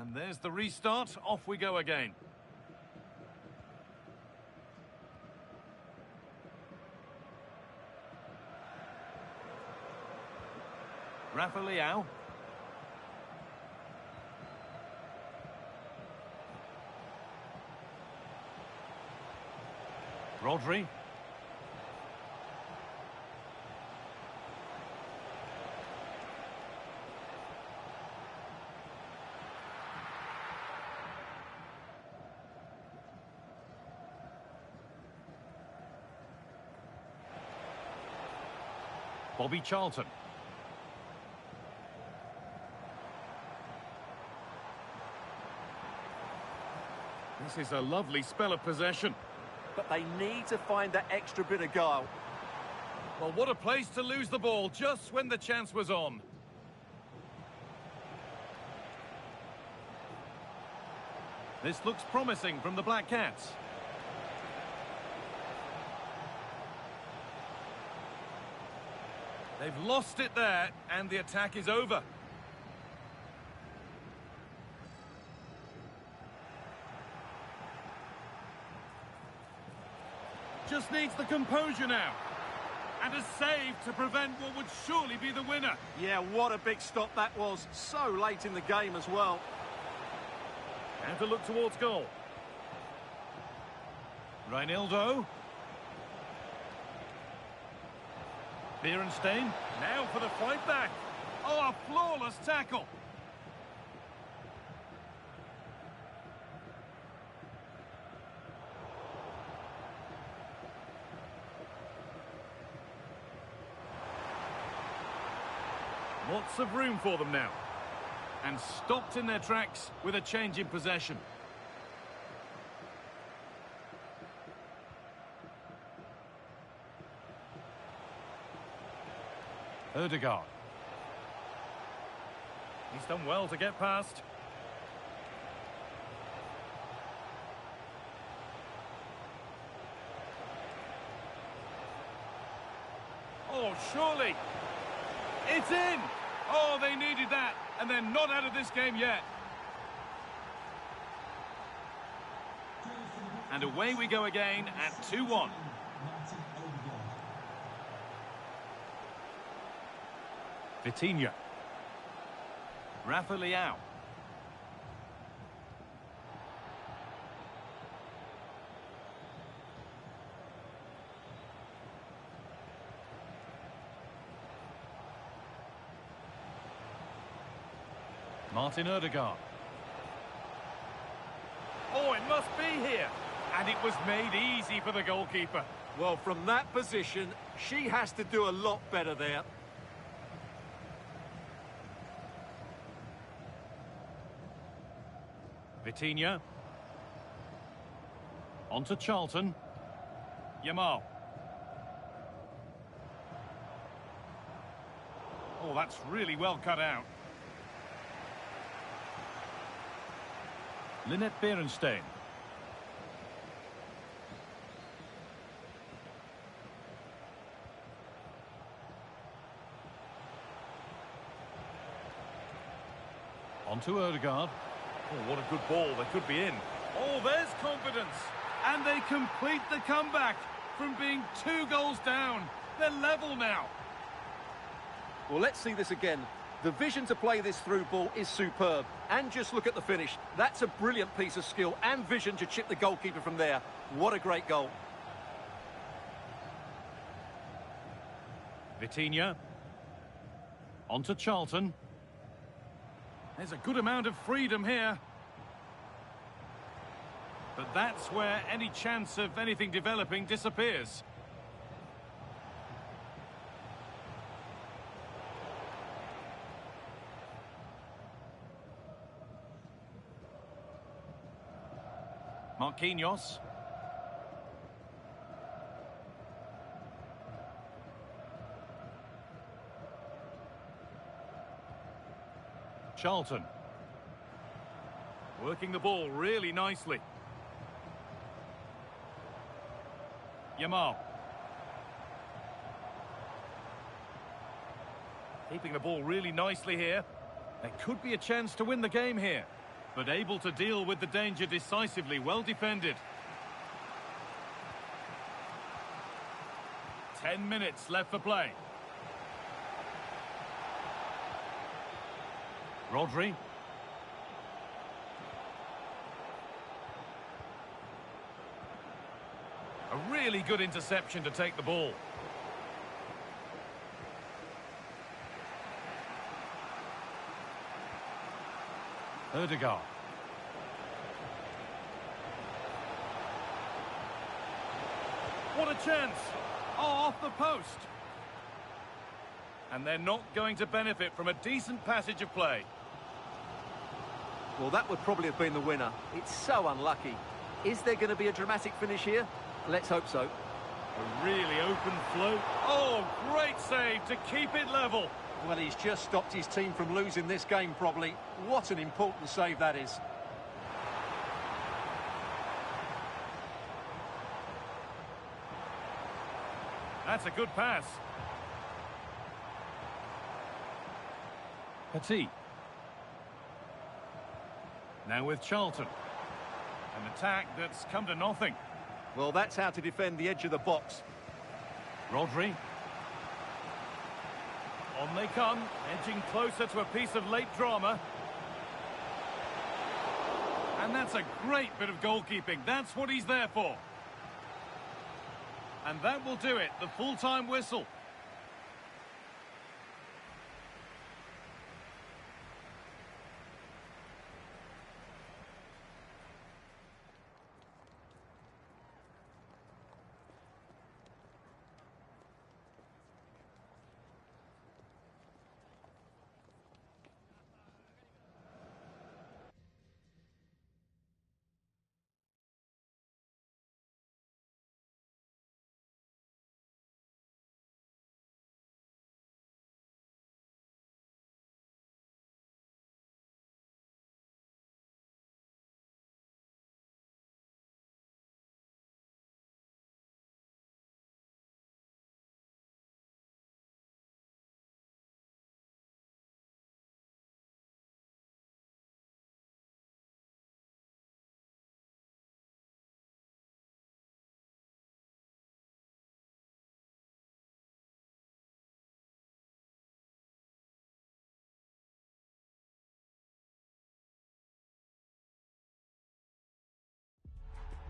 And there's the restart. Off we go again. Rafa. Rodri. Bobby Charlton. This is a lovely spell of possession. But they need to find that extra bit of guile. Well, what a place to lose the ball just when the chance was on. This looks promising from the Black Cats. They've lost it there, and the attack is over. Just needs the composure now. And a save to prevent what would surely be the winner. Yeah, what a big stop that was. So late in the game as well. And to look towards goal. Reinildo. Berenstain. Now for the fight back. Oh, a flawless tackle. Lots of room for them now. And stopped in their tracks with a change in possession. Ødegaard. He's done well to get past. Oh, surely. It's in! Oh, they needed that, and they're not out of this game yet. And away we go again at 2-1. Vitinha. Rafa. Martin Ødegaard. Oh, it must be here. And it was made easy for the goalkeeper. Well, from that position, she has to do a lot better there. Vitinha. On to Charlton. Yamal. Oh, that's really well cut out. Lynette Berenstain. On to Ødegaard. Oh, what a good ball. They could be in. Oh, there's confidence. And they complete the comeback from being 2 goals down. They're level now. Well, let's see this again. The vision to play this through ball is superb. And just look at the finish. That's a brilliant piece of skill and vision to chip the goalkeeper from there. What a great goal. Vitinha. On to Charlton. There's a good amount of freedom here. But that's where any chance of anything developing disappears. Marquinhos. Charlton. Working the ball really nicely. Yamal. Keeping the ball really nicely here. There could be a chance to win the game here. but able to deal with the danger decisively. Well defended. 10 minutes left for play. Rodri. A really good interception to take the ball. Ødegaard. What a chance! Oh, off the post. And they're not going to benefit from a decent passage of play. Well, that would probably have been the winner. It's so unlucky. Is there going to be a dramatic finish here? Let's hope so. A really open float. Oh, great save to keep it level. Well, he's just stopped his team from losing this game, probably. What an important save that is. That's a good pass. Petit. Now with Charlton. An attack that's come to nothing. Well, that's how to defend the edge of the box. Rodri. On they come, edging closer to a piece of late drama. And that's a great bit of goalkeeping. That's what he's there for. And that will do it, the full-time whistle.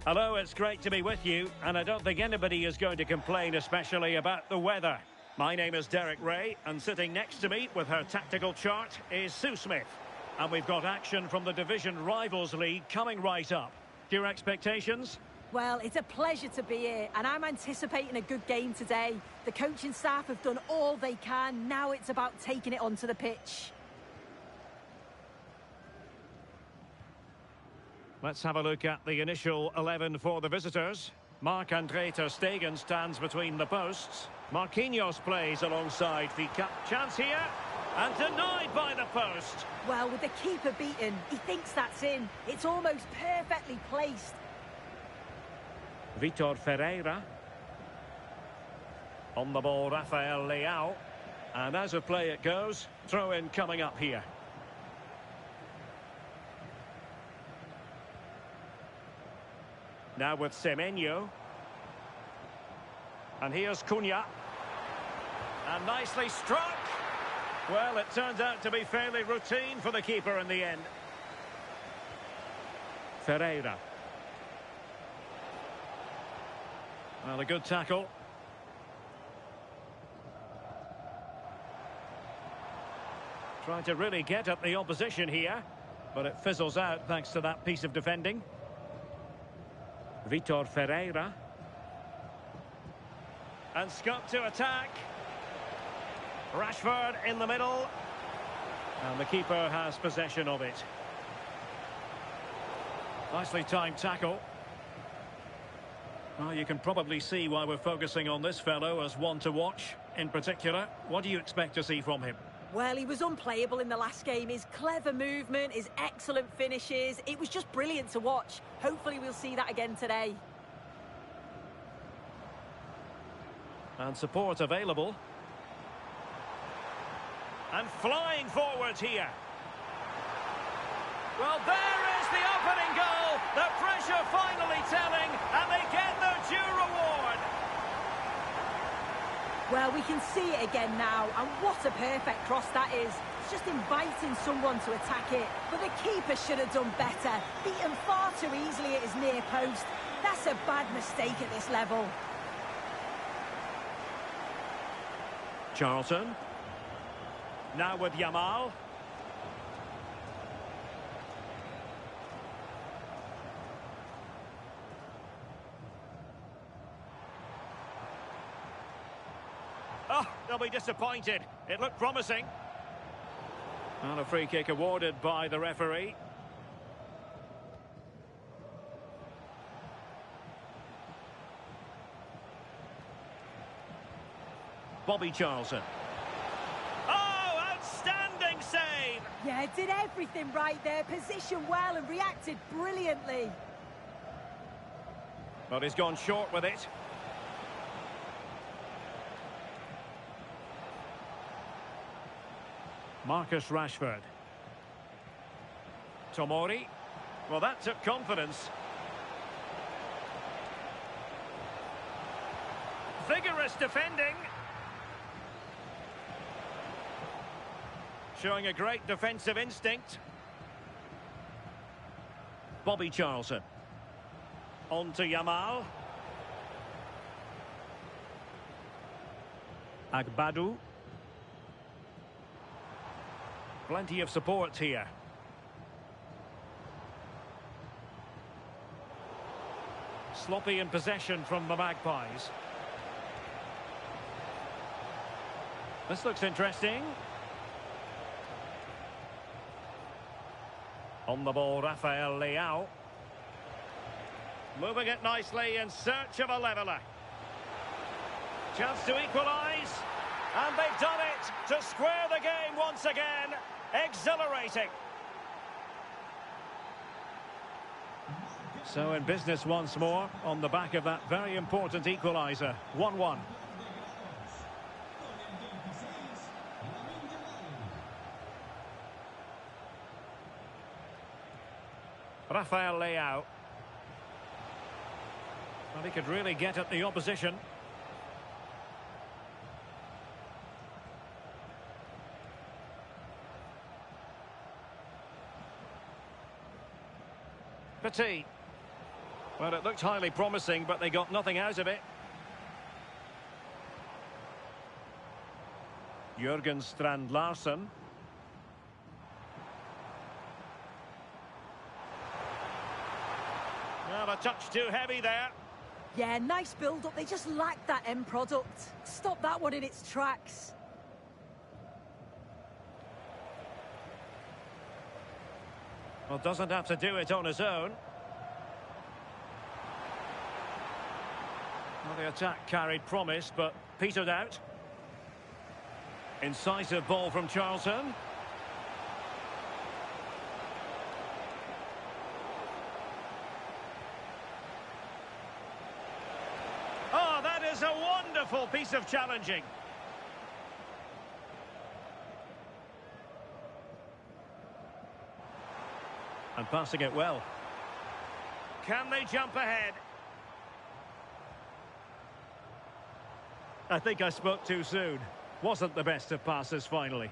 Hello, it's great to be with you, and I don't think anybody is going to complain, especially about the weather. My name is Derek Ray, and sitting next to me with her tactical chart is Sue Smith. And we've got action from the Division Rivals League coming right up. Your expectations? Well, it's a pleasure to be here, and I'm anticipating a good game today. The coaching staff have done all they can. Now it's about taking it onto the pitch. Let's have a look at the initial 11 for the visitors. Marc-Andre ter Stegen stands between the posts. Marquinhos plays alongside Fika. Chance here, and denied by the post. Well, with the keeper beaten, he thinks that's in. It's almost perfectly placed. Vitor Ferreira. On the ball, Rafael Leao. And as of play it goes, throw-in coming up here. Now with Semenyo. And here's Cunha. And nicely struck. Well, it turns out to be fairly routine for the keeper in the end. Ferreira. Well, a good tackle. Trying to really get at the opposition here, but it fizzles out thanks to that piece of defending. Vitor Ferreira. And scope to attack. Rashford in the middle. And the keeper has possession of it. Nicely timed tackle. Well, you can probably see why we're focusing on this fellow as one to watch. In particular, what do you expect to see from him? Well, he was unplayable in the last game. His clever movement, his excellent finishes. It was just brilliant to watch. Hopefully we'll see that again today. And support available. And flying forward here. Well, there is the opening goal. The pressure finally telling, and they get their due reward. Well, we can see it again now, and what a perfect cross that is. It's just inviting someone to attack it, but the keeper should have done better. Beaten far too easily at his near post. That's a bad mistake at this level. Charlton. Now with Yamal. Oh, they'll be disappointed. It looked promising. And a free kick awarded by the referee. Bobby Charlton. Oh, outstanding save! Yeah, did everything right there. Positioned well and reacted brilliantly. But he's gone short with it. Marcus Rashford. Tomori. Well, that took confidence. Vigorous defending. Showing a great defensive instinct. Bobby Charlton. On to Yamal. Agbadu. Plenty of support here. Sloppy in possession from the Magpies. This looks interesting. On the ball, Rafael Leao. Moving it nicely in search of a leveller. Chance to equalise. And they've done it to square the game once again. Exhilarating. So in business once more on the back of that very important equaliser. 1-1. Rafael Leao. Well, he could really get at the opposition. Petit. Well, it looked highly promising, but they got nothing out of it. Jurgen Strand Larsen. Well, a touch too heavy there. Yeah, nice build-up. They just lacked that end product. Stop that one in its tracks. Well, doesn't have to do it on his own. Well, the attack carried promise, but petered out. Incisive ball from Charlton. Oh, that is a wonderful piece of challenging. And passing it well. Can they jump ahead? I think I spoke too soon. Wasn't the best of passes finally.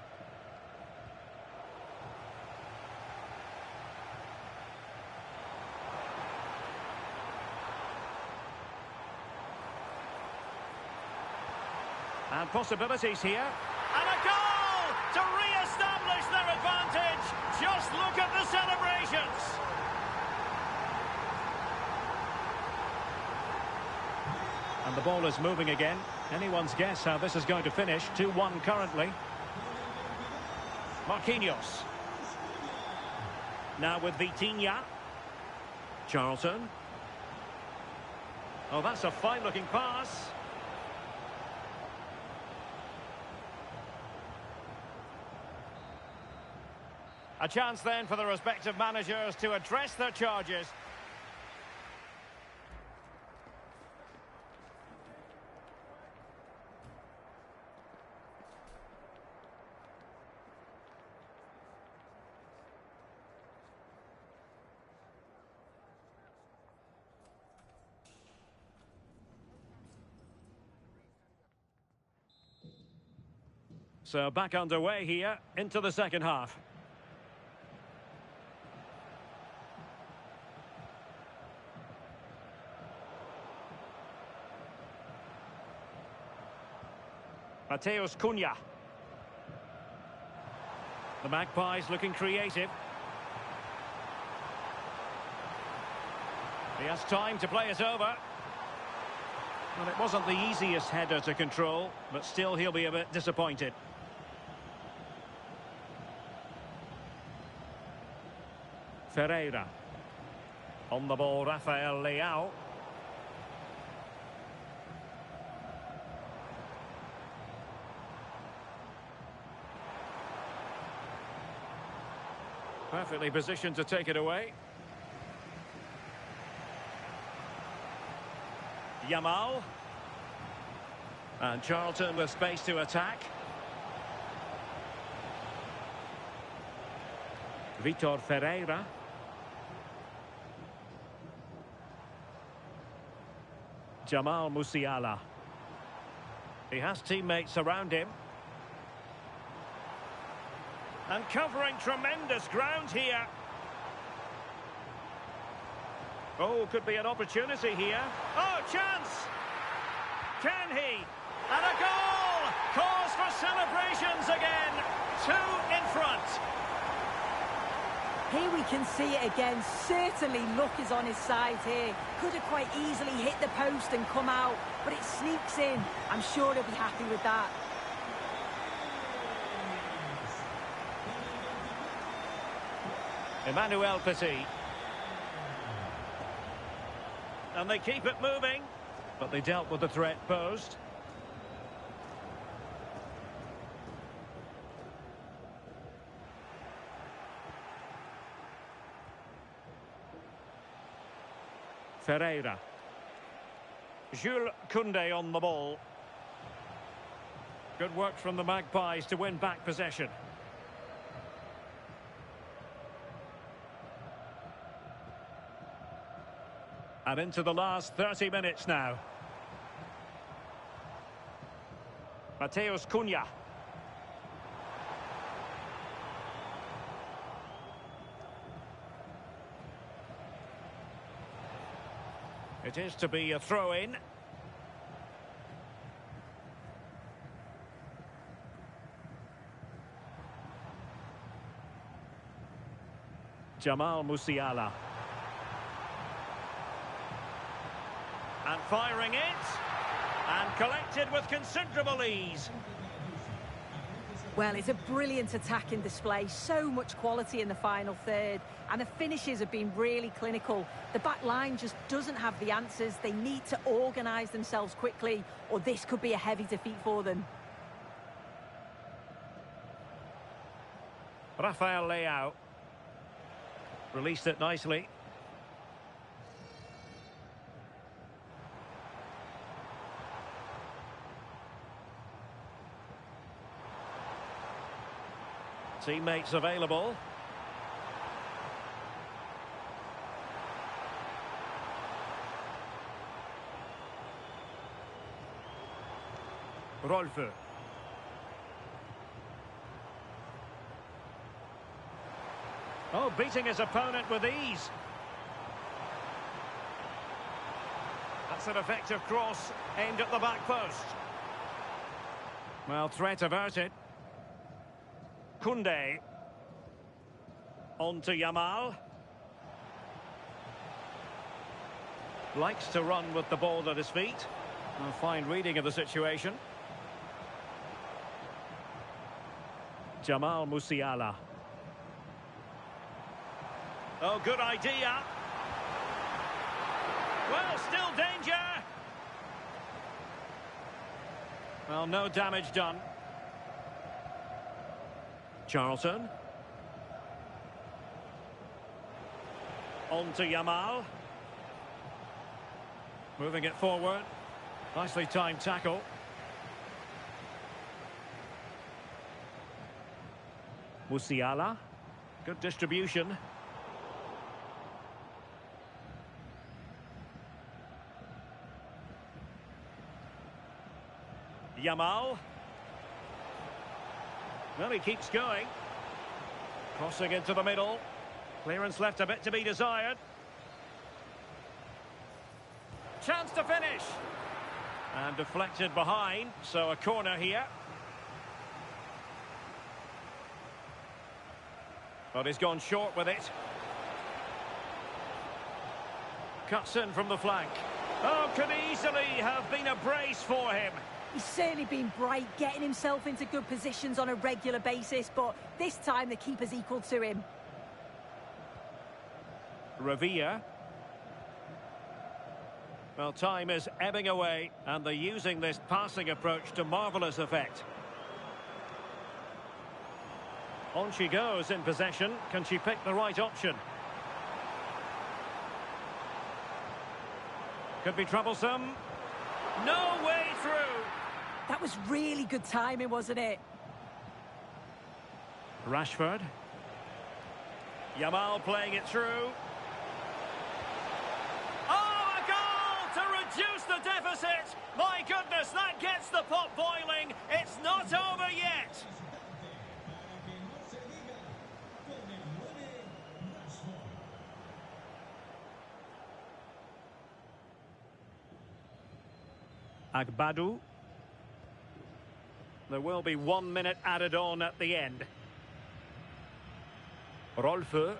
And possibilities here. And a goal to re-establish their advantage. Just look at the celebrations. And the ball is moving again. Anyone's guess how this is going to finish. 2-1 currently. Marquinhos. Now with Vitinha. Charlton. Oh, that's a fine-looking pass. A chance then for the respective managers to address their charges. So back underway here into the second half. Mateus Cunha. The Magpies looking creative. He has time to play it over. Well, it wasn't the easiest header to control, but still he'll be a bit disappointed. Ferreira. On the ball, Rafael Leao. Perfectly positioned to take it away. Yamal. And Charlton with space to attack. Vitor Ferreira. Jamal Musiala. He has teammates around him. And covering tremendous ground here. Oh, could be an opportunity here. Oh, chance! Can he? And a goal! Cause for celebrations again. 2 in front. Here we can see it again. Certainly luck is on his side here. Could have quite easily hit the post and come out, but it sneaks in. I'm sure he'll be happy with that. Emmanuel Petit. And they keep it moving, but they dealt with the threat posed. Ferreira. Jules Koundé on the ball. Good work from the Magpies to win back possession. And into the last 30 minutes now. Mateus Cunha. It is to be a throw-in. Jamal Musiala. And firing it. And collected with considerable ease. Well, it's a brilliant attacking display. So much quality in the final third. And the finishes have been really clinical. The back line just doesn't have the answers. They need to organise themselves quickly, or this could be a heavy defeat for them. Rafael Leao. Released it nicely. Teammates available. Rolfö. Oh, beating his opponent with ease. That's an effective cross aimed at the back post. Well, threat averted. Koundé. On to Yamal. Likes to run with the ball at his feet. A fine reading of the situation. Jamal Musiala. Oh, good idea. Well, still danger. Well, no damage done. Charlton. On to Yamal. Moving it forward. Nicely timed tackle. Musiala. Good distribution. Yamal. Well, he keeps going. Crossing into the middle. Clearance left a bit to be desired. Chance to finish. And deflected behind, so a corner here. But he's gone short with it. Cuts in from the flank. Oh, could easily have been a brace for him. He's certainly been bright, getting himself into good positions on a regular basis, but this time the keeper's equal to him. Revilla. Well, time is ebbing away, and they're using this passing approach to marvellous effect. On she goes in possession. Can she pick the right option? Could be troublesome. No way through. That was really good timing, wasn't it? Rashford. Yamal playing it through. Oh, a goal to reduce the deficit. My goodness, that gets the pot boiling. It's not over yet. Agbadu. There will be 1 minute added on at the end. Rolfö.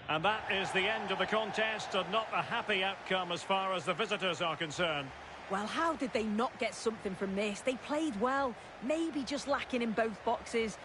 And that is the end of the contest, and not a happy outcome as far as the visitors are concerned. Well, how did they not get something from this? They played well, maybe just lacking in both boxes.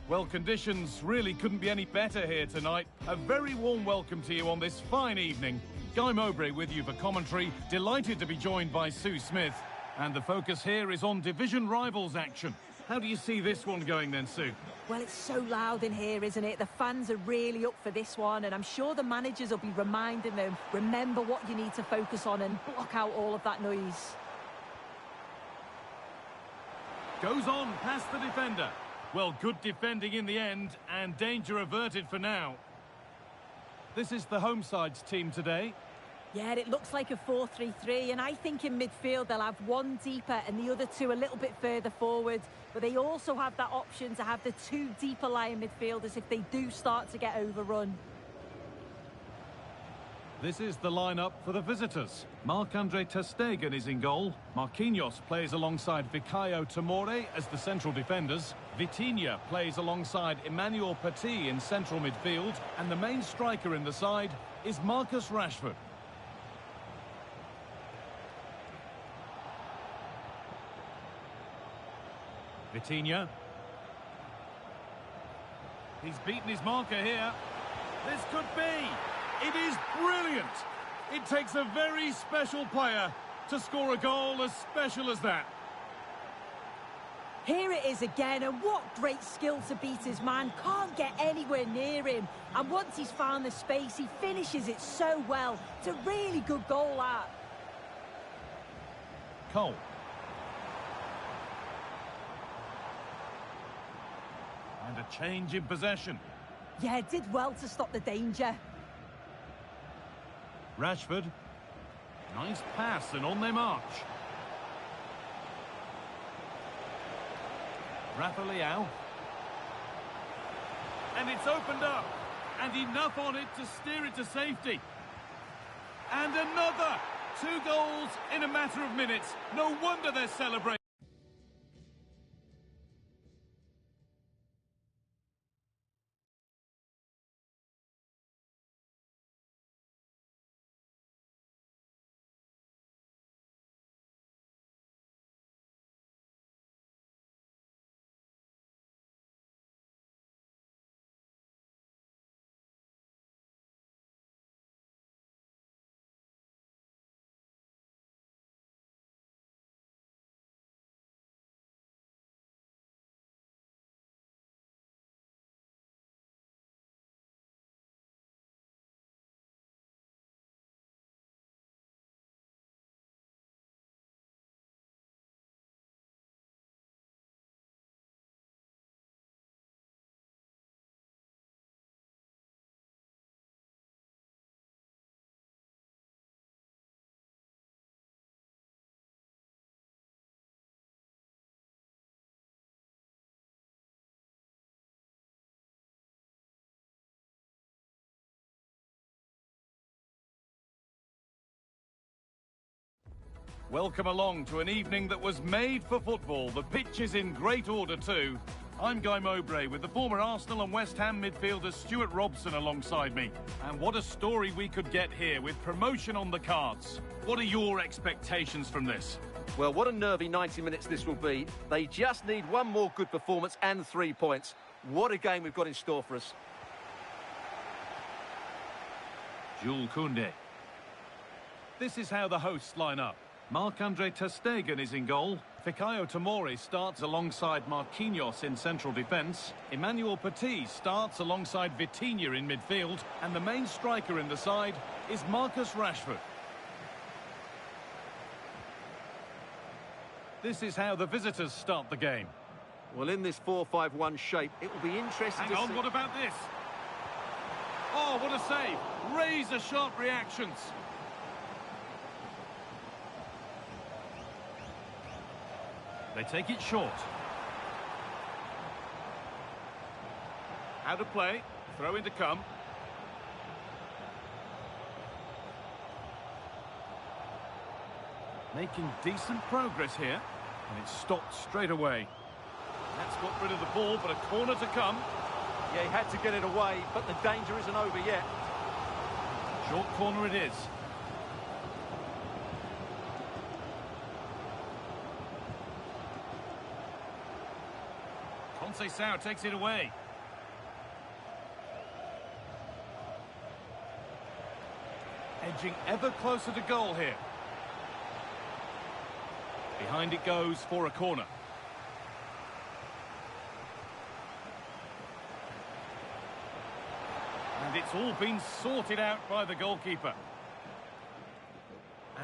Well, conditions really couldn't be any better here tonight. A very warm welcome to you on this fine evening. Guy Mowbray with you for commentary. Delighted to be joined by Sue Smith. And the focus here is on division rivals action. How do you see this one going then, Sue? Well, it's so loud in here, isn't it? The fans are really up for this one, and I'm sure the managers will be reminding them, remember what you need to focus on and block out all of that noise. Goes on past the defender. Well, good defending in the end, and danger averted for now. This is the home side's team today. Yeah, it looks like a 4-3-3, and I think in midfield they'll have one deeper and the other two a little bit further forward. But they also have that option to have the two deeper lying midfielders if they do start to get overrun. This is the lineup for the visitors. Marc-Andre ter Stegen is in goal. Marquinhos plays alongside Fikayo Tomori as the central defenders. Vitinha plays alongside Emmanuel Petit in central midfield. And the main striker in the side is Marcus Rashford. Vitinha. He's beaten his marker here. This could be. It is brilliant. It takes a very special player to score a goal as special as that. Here it is again, and what great skill to beat his man. Can't get anywhere near him. And once he's found the space, he finishes it so well. It's a really good goal, that. Cole. And a change in possession. Yeah, did well to stop the danger. Rashford. Nice pass, and on they march. Rafa Leao. And it's opened up. And enough on it to steer it to safety. And another. 2 goals in a matter of minutes. No wonder they're celebrating. Welcome along to an evening that was made for football. The pitch is in great order too. I'm Guy Mowbray with the former Arsenal and West Ham midfielder Stuart Robson alongside me. And what a story we could get here with promotion on the cards. What are your expectations from this? Well, what a nervy 90 minutes this will be. They just need one more good performance and 3 points. What a game we've got in store for us. Jules Koundé. This is how the hosts line up. Marc-Andre ter Stegen is in goal. Fikayo Tomori starts alongside Marquinhos in central defence. Emmanuel Petit starts alongside Vitinha in midfield. And the main striker in the side is Marcus Rashford. This is how the visitors start the game. Well, in this 4-5-1 shape, it will be interesting to Hang on, see... what about this? Oh, what a save. Razor-sharp reactions. They take it short. How to play. Throw in to come. Making decent progress here. And it's stopped straight away. That's got rid of the ball, but a corner to come. Yeah, he had to get it away, but the danger isn't over yet. Short corner it is. Conceição takes it away. Edging ever closer to goal here. Behind it goes for a corner. And it's all been sorted out by the goalkeeper.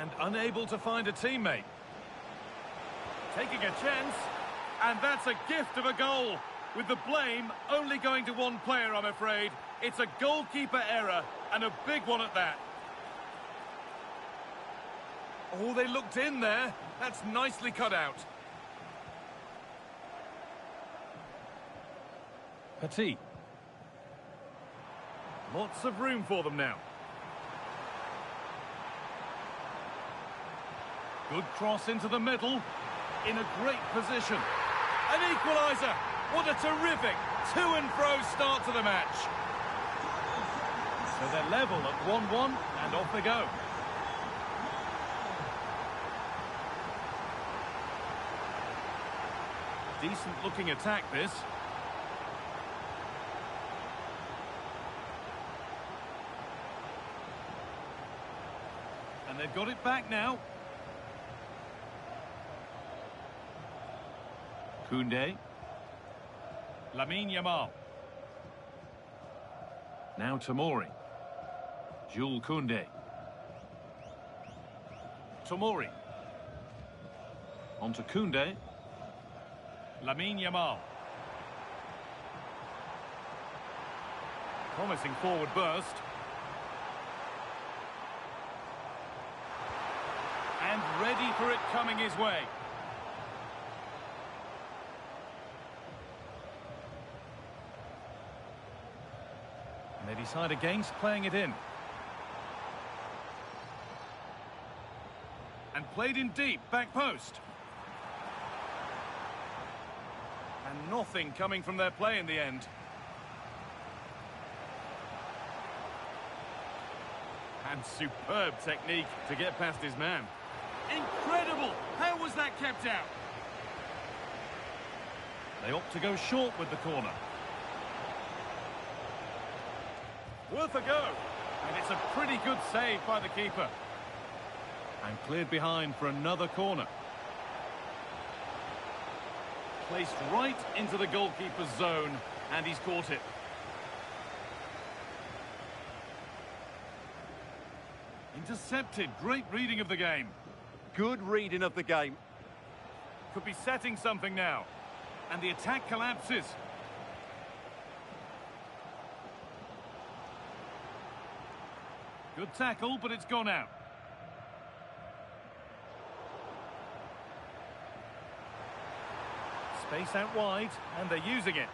And unable to find a teammate. Taking a chance. And that's a gift of a goal. With the blame only going to one player, I'm afraid. It's a goalkeeper error, and a big one at that. Oh, they looked in there. That's nicely cut out. Petit. Lots of room for them now. Good cross into the middle. In a great position. An equaliser. What a terrific to-and-fro start to the match. So they're level at 1-1, and off they go. Decent-looking attack, this. And they've got it back now. Koundé. Lamine Yamal. Now Tomori. Jules Koundé. Tomori. On to Koundé. Lamine Yamal. Promising forward burst. And ready for it coming his way. And they decide against playing it in. And played in deep, back post. And nothing coming from their play in the end. And superb technique to get past his man. Incredible! How was that kept out? They opt to go short with the corner. Worth a go. And it's a pretty good save by the keeper. And cleared behind for another corner. Placed right into the goalkeeper's zone, and he's caught it. Intercepted. Great reading of the game. Good reading of the game. Could be setting something now. And the attack collapses. Good tackle, but it's gone out. Space out wide, and they're using it.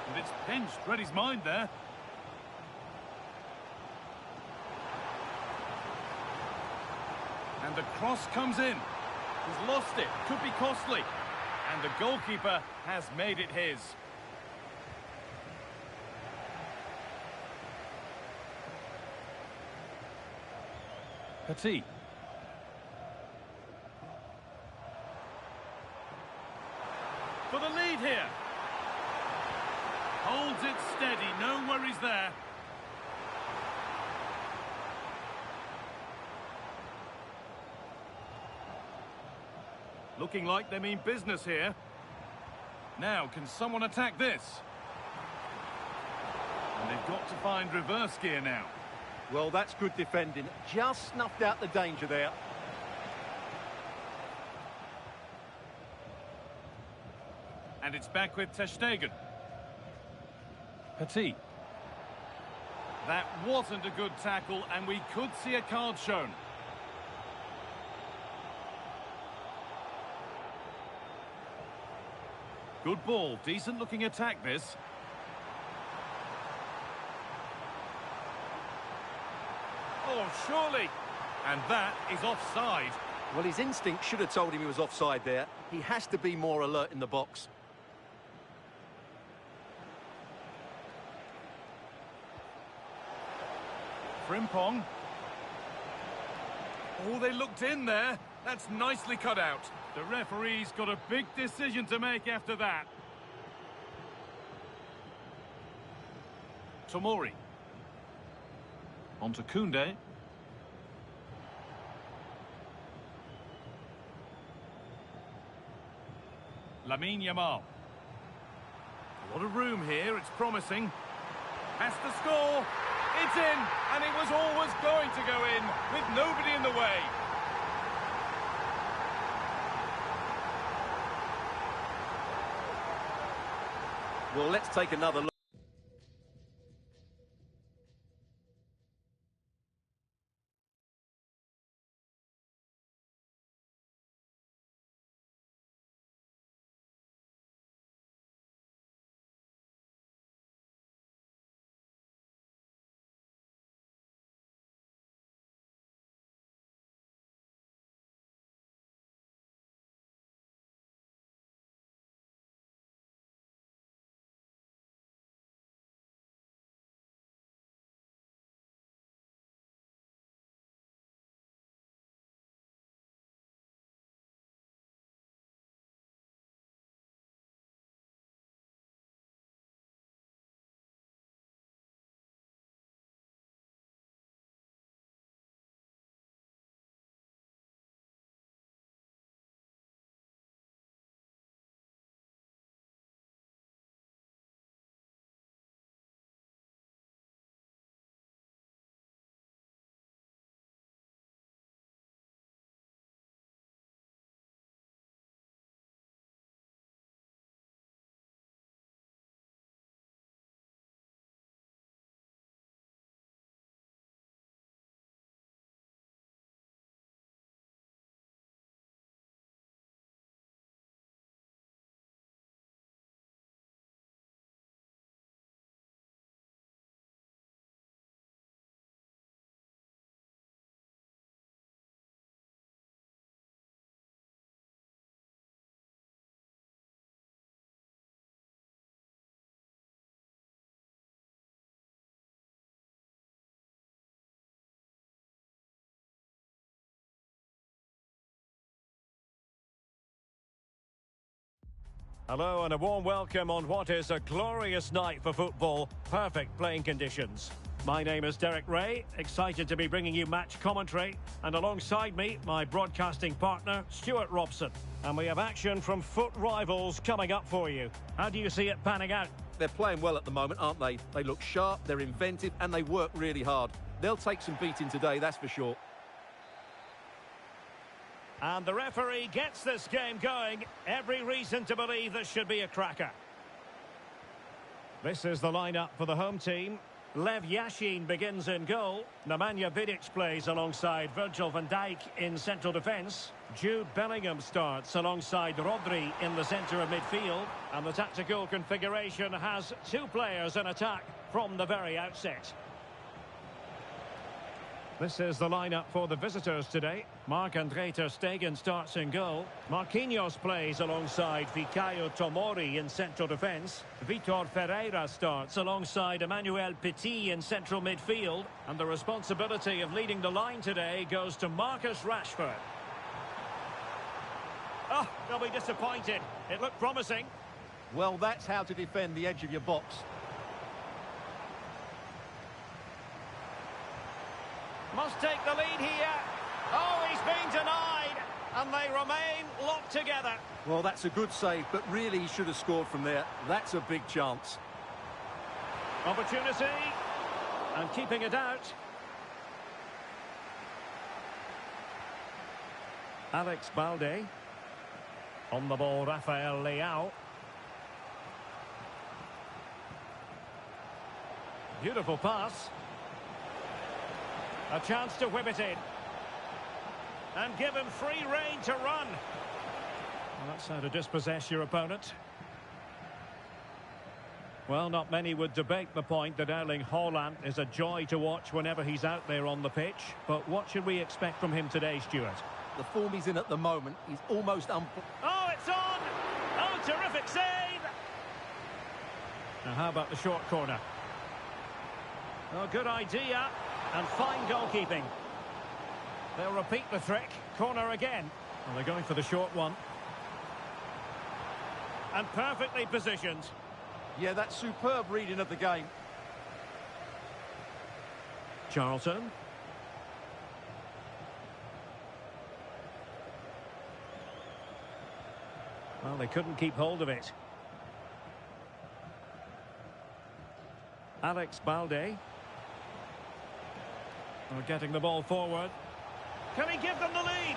And it's pinched, read his mind there. And the cross comes in. He's lost it, could be costly. And the goalkeeper has made it his. Petit. For the lead here. Holds it steady, no worries there. Looking like they mean business here. Now, can someone attack this? And they've got to find reverse gear now. Well, that's good defending. Just snuffed out the danger there. And it's back with Ter Stegen. Petit. That wasn't a good tackle, and we could see a card shown. Good ball, decent looking attack this. Oh, surely. And that is offside. Well, his instinct should have told him he was offside there. He has to be more alert in the box. Frimpong. Oh, they looked in there. That's nicely cut out. The referee's got a big decision to make after that. Tomori. On to Koundé. Lamine Yamal. A lot of room here, it's promising. Has to score. It's in, and it was always going to go in, with nobody in the way. Well, let's take another look. Hello and a warm welcome on what is a glorious night for football. Perfect playing conditions. My name is Derek Ray, excited to be bringing you match commentary. And alongside me, my broadcasting partner, Stuart Robson. And we have action from foot rivals coming up for you. How do you see it panning out? They're playing well at the moment, aren't they? They look sharp, they're inventive, and they work really hard. They'll take some beating today, that's for sure. And the referee gets this game going. Every reason to believe this should be a cracker. This is the lineup for the home team. Lev Yashin begins in goal. Nemanja Vidic plays alongside Virgil van Dijk in central defence. Jude Bellingham starts alongside Rodri in the centre of midfield. And the tactical configuration has two players in attack from the very outset. This is the lineup for the visitors today. Marc-Andre ter Stegen starts in goal. Marquinhos plays alongside Fikayo Tomori in central defence. Vitor Ferreira starts alongside Emmanuel Petit in central midfield. And the responsibility of leading the line today goes to Marcus Rashford. Oh, they'll be disappointed. It looked promising. Well, that's how to defend the edge of your box. Must take the lead here. Oh, he's been denied. And they remain locked together. Well, that's a good save, but really he should have scored from there. That's a big chance. Opportunity. And keeping it out. Alex Balde. On the ball, Rafael Leao. Beautiful pass. A chance to whip it in. And given free rein to run. Well, that's how to dispossess your opponent. Well, not many would debate the point that Erling Haaland is a joy to watch whenever he's out there on the pitch. But what should we expect from him today, Stuart? The form he's in at the moment, he's almost Oh, it's on! Oh, terrific save! Now, how about the short corner? Oh, good idea. And fine goalkeeping. They'll repeat the trick. Corner again. Well, they're going for the short one. And perfectly positioned. Yeah, that's superb reading of the game. Charlton. Well, they couldn't keep hold of it. Alex Balde. We're getting the ball forward. Can he give them the lead?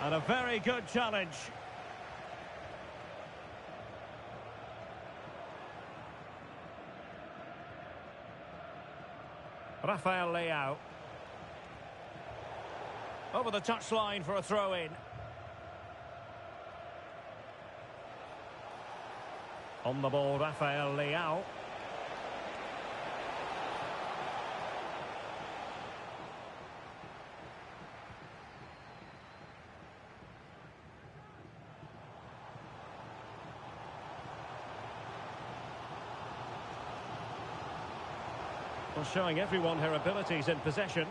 And a very good challenge. Rafael Leao. Over the touchline for a throw-in. On the ball, Rafael Leao. Well, showing everyone her abilities in possession.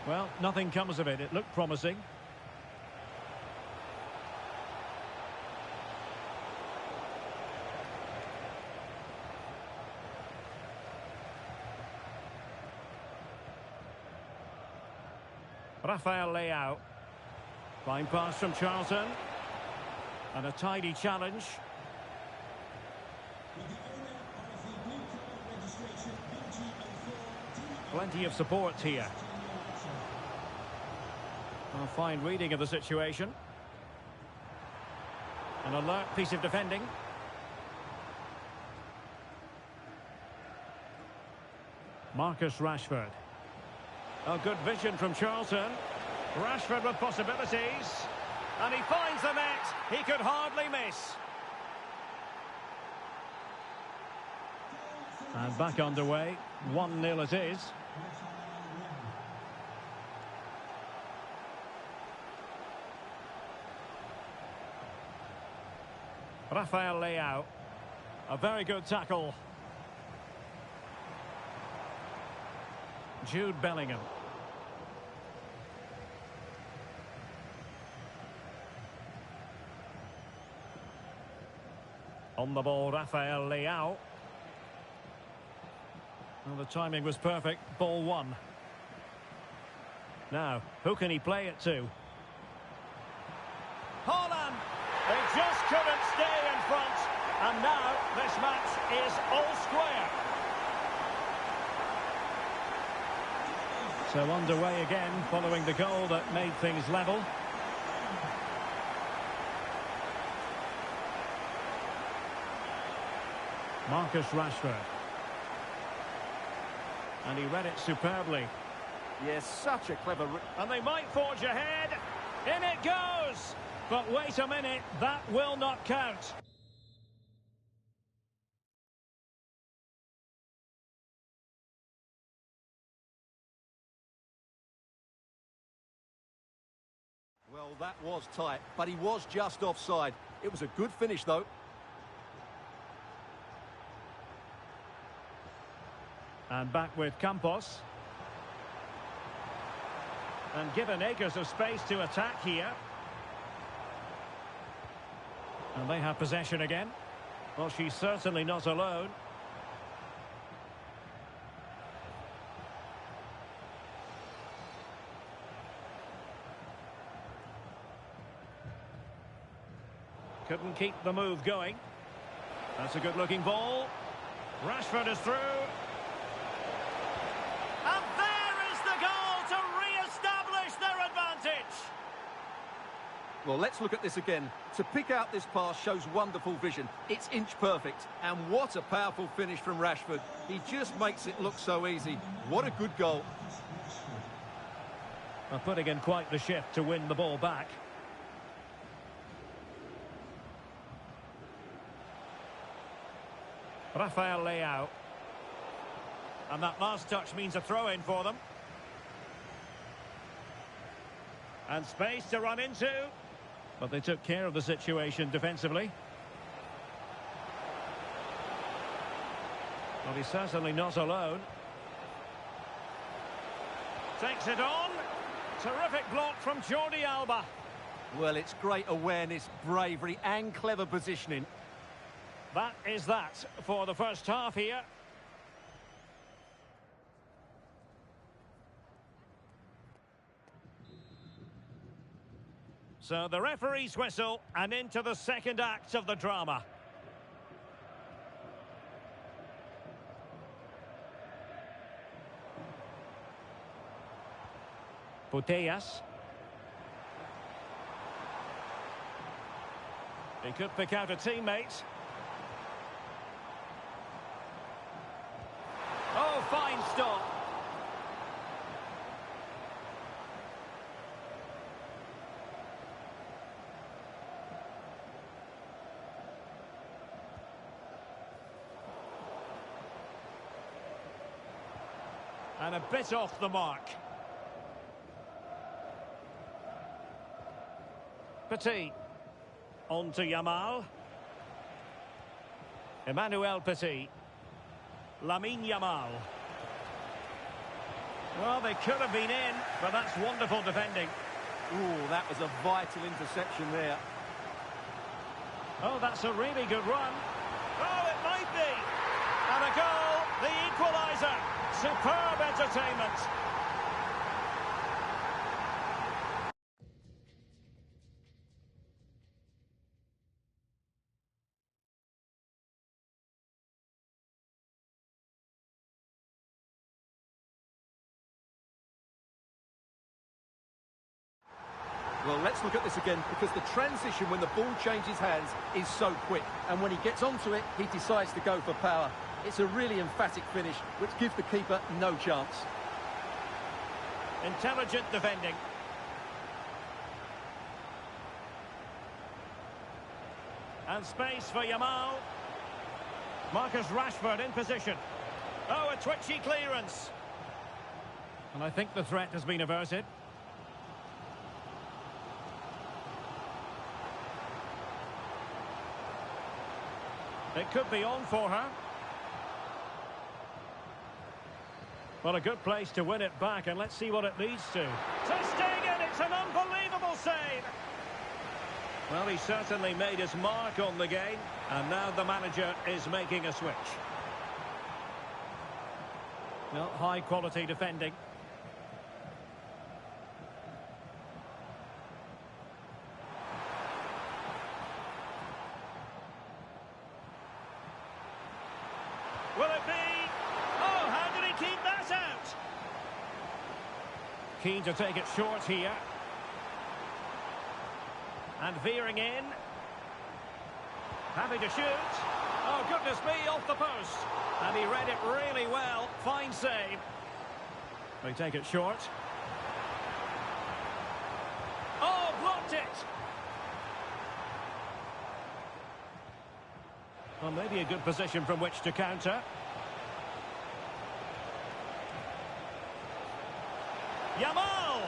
Well, nothing comes of it. It looked promising. Rafael Leao. Fine pass from Charlton. And a tidy challenge. Plenty of support here. A fine reading of the situation. An alert piece of defending. Marcus Rashford. A good vision from Charlton. Rashford with possibilities. And he finds the net. He could hardly miss. And back underway. 1-0 it is. Rafael Leao. A very good tackle. Jude Bellingham. On the ball, Rafael Leao. Well, the timing was perfect. Ball one. Now, who can he play it to? Haaland! They just couldn't stay in front. And now this match is all square. So underway again following the goal that made things level. Marcus Rashford. And he read it superbly. Yes, such a clever... And they might forge ahead. In it goes! But wait a minute, that will not count. Well, that was tight, but he was just offside. It was a good finish, though. And back with Campos. And given acres of space to attack here. And they have possession again. Well, she's certainly not alone. Couldn't keep the move going. That's a good-looking ball. Rashford is through. And there is the goal to re-establish their advantage. Well, let's look at this again. To pick out this pass shows wonderful vision. It's inch perfect. And what a powerful finish from Rashford. He just makes it look so easy. What a good goal. Well, putting in quite the shift to win the ball back. Rafael Leao. And that last touch means a throw-in for them. And space to run into. But they took care of the situation defensively. Well, he's certainly not alone. Takes it on. Terrific block from Jordi Alba. Well, it's great awareness, bravery and clever positioning. That is that for the first half here. So the referee's whistle and into the second act of the drama. Putellas. He could pick out a teammate. Oh, fine stop. And a bit off the mark. Petit. On to Yamal. Emmanuel Petit. Lamine Yamal. Well, they could have been in, but that's wonderful defending. Ooh, that was a vital interception there. Oh, that's a really good run. Oh, it might be. And a goal, the equaliser. Superb entertainment. Well, let's look at this again, because the transition when the ball changes hands is so quick. And when he gets onto it, he decides to go for power. It's a really emphatic finish, which gives the keeper no chance. Intelligent defending. And space for Yamal. Marcus Rashford in position. Oh, a twitchy clearance. And I think the threat has been averted. It could be on for her. Well, a good place to win it back, and let's see what it leads to. Ter Stegen, it's an unbelievable save. Well, he certainly made his mark on the game, and now the manager is making a switch. Well, high-quality defending. Will it be? Oh, how did he keep that out? Keen to take it short here. And veering in. Happy to shoot. Oh, goodness me, off the post. And he read it really well. Fine save. They take it short. Oh, blocked it. Well, maybe a good position from which to counter. Yamal!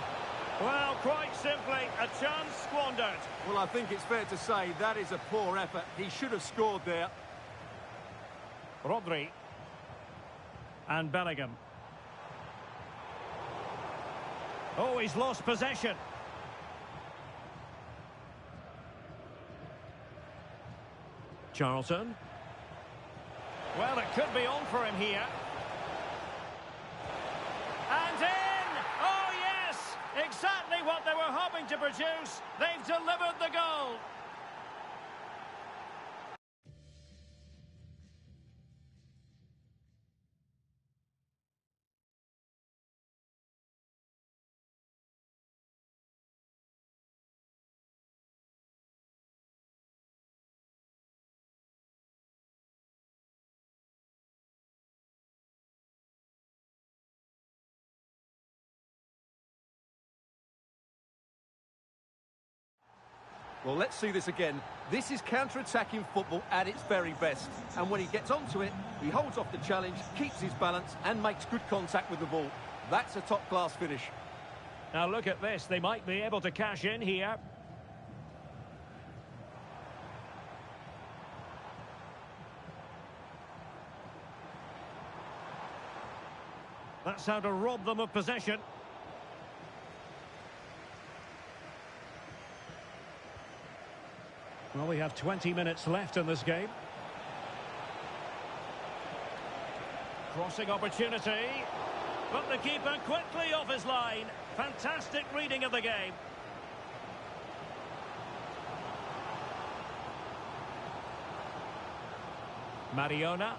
Well, quite simply, a chance squandered. Well, I think it's fair to say that is a poor effort. He should have scored there. Rodri. And Bellingham. Oh, he's lost possession. Charlton. Well, it could be on for him here. And in! Oh, yes! Exactly what they were hoping to produce. They've delivered the goal. Well, let's see this again. This is counter-attacking football at its very best. And when he gets onto it, he holds off the challenge, keeps his balance, and makes good contact with the ball. That's a top-class finish. Now look at this. They might be able to cash in here. That's how to rob them of possession. Well, we have 20 minutes left in this game. Crossing opportunity. But the keeper quickly off his line. Fantastic reading of the game. Mariona.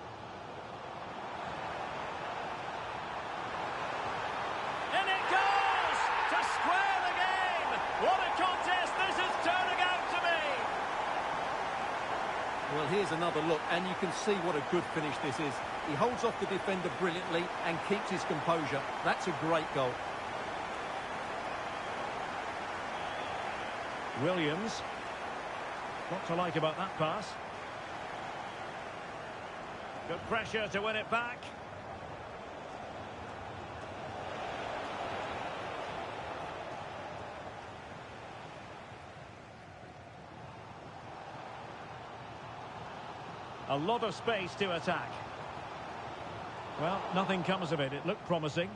In it goes! To square the game! What a contest this is turning out to be! Well, here's another look, and you can see what a good finish this is. He holds off the defender brilliantly and keeps his composure. That's a great goal. Williams. What to like about that pass? Good pressure to win it back. A lot of space to attack. Well, nothing comes of it. It looked promising.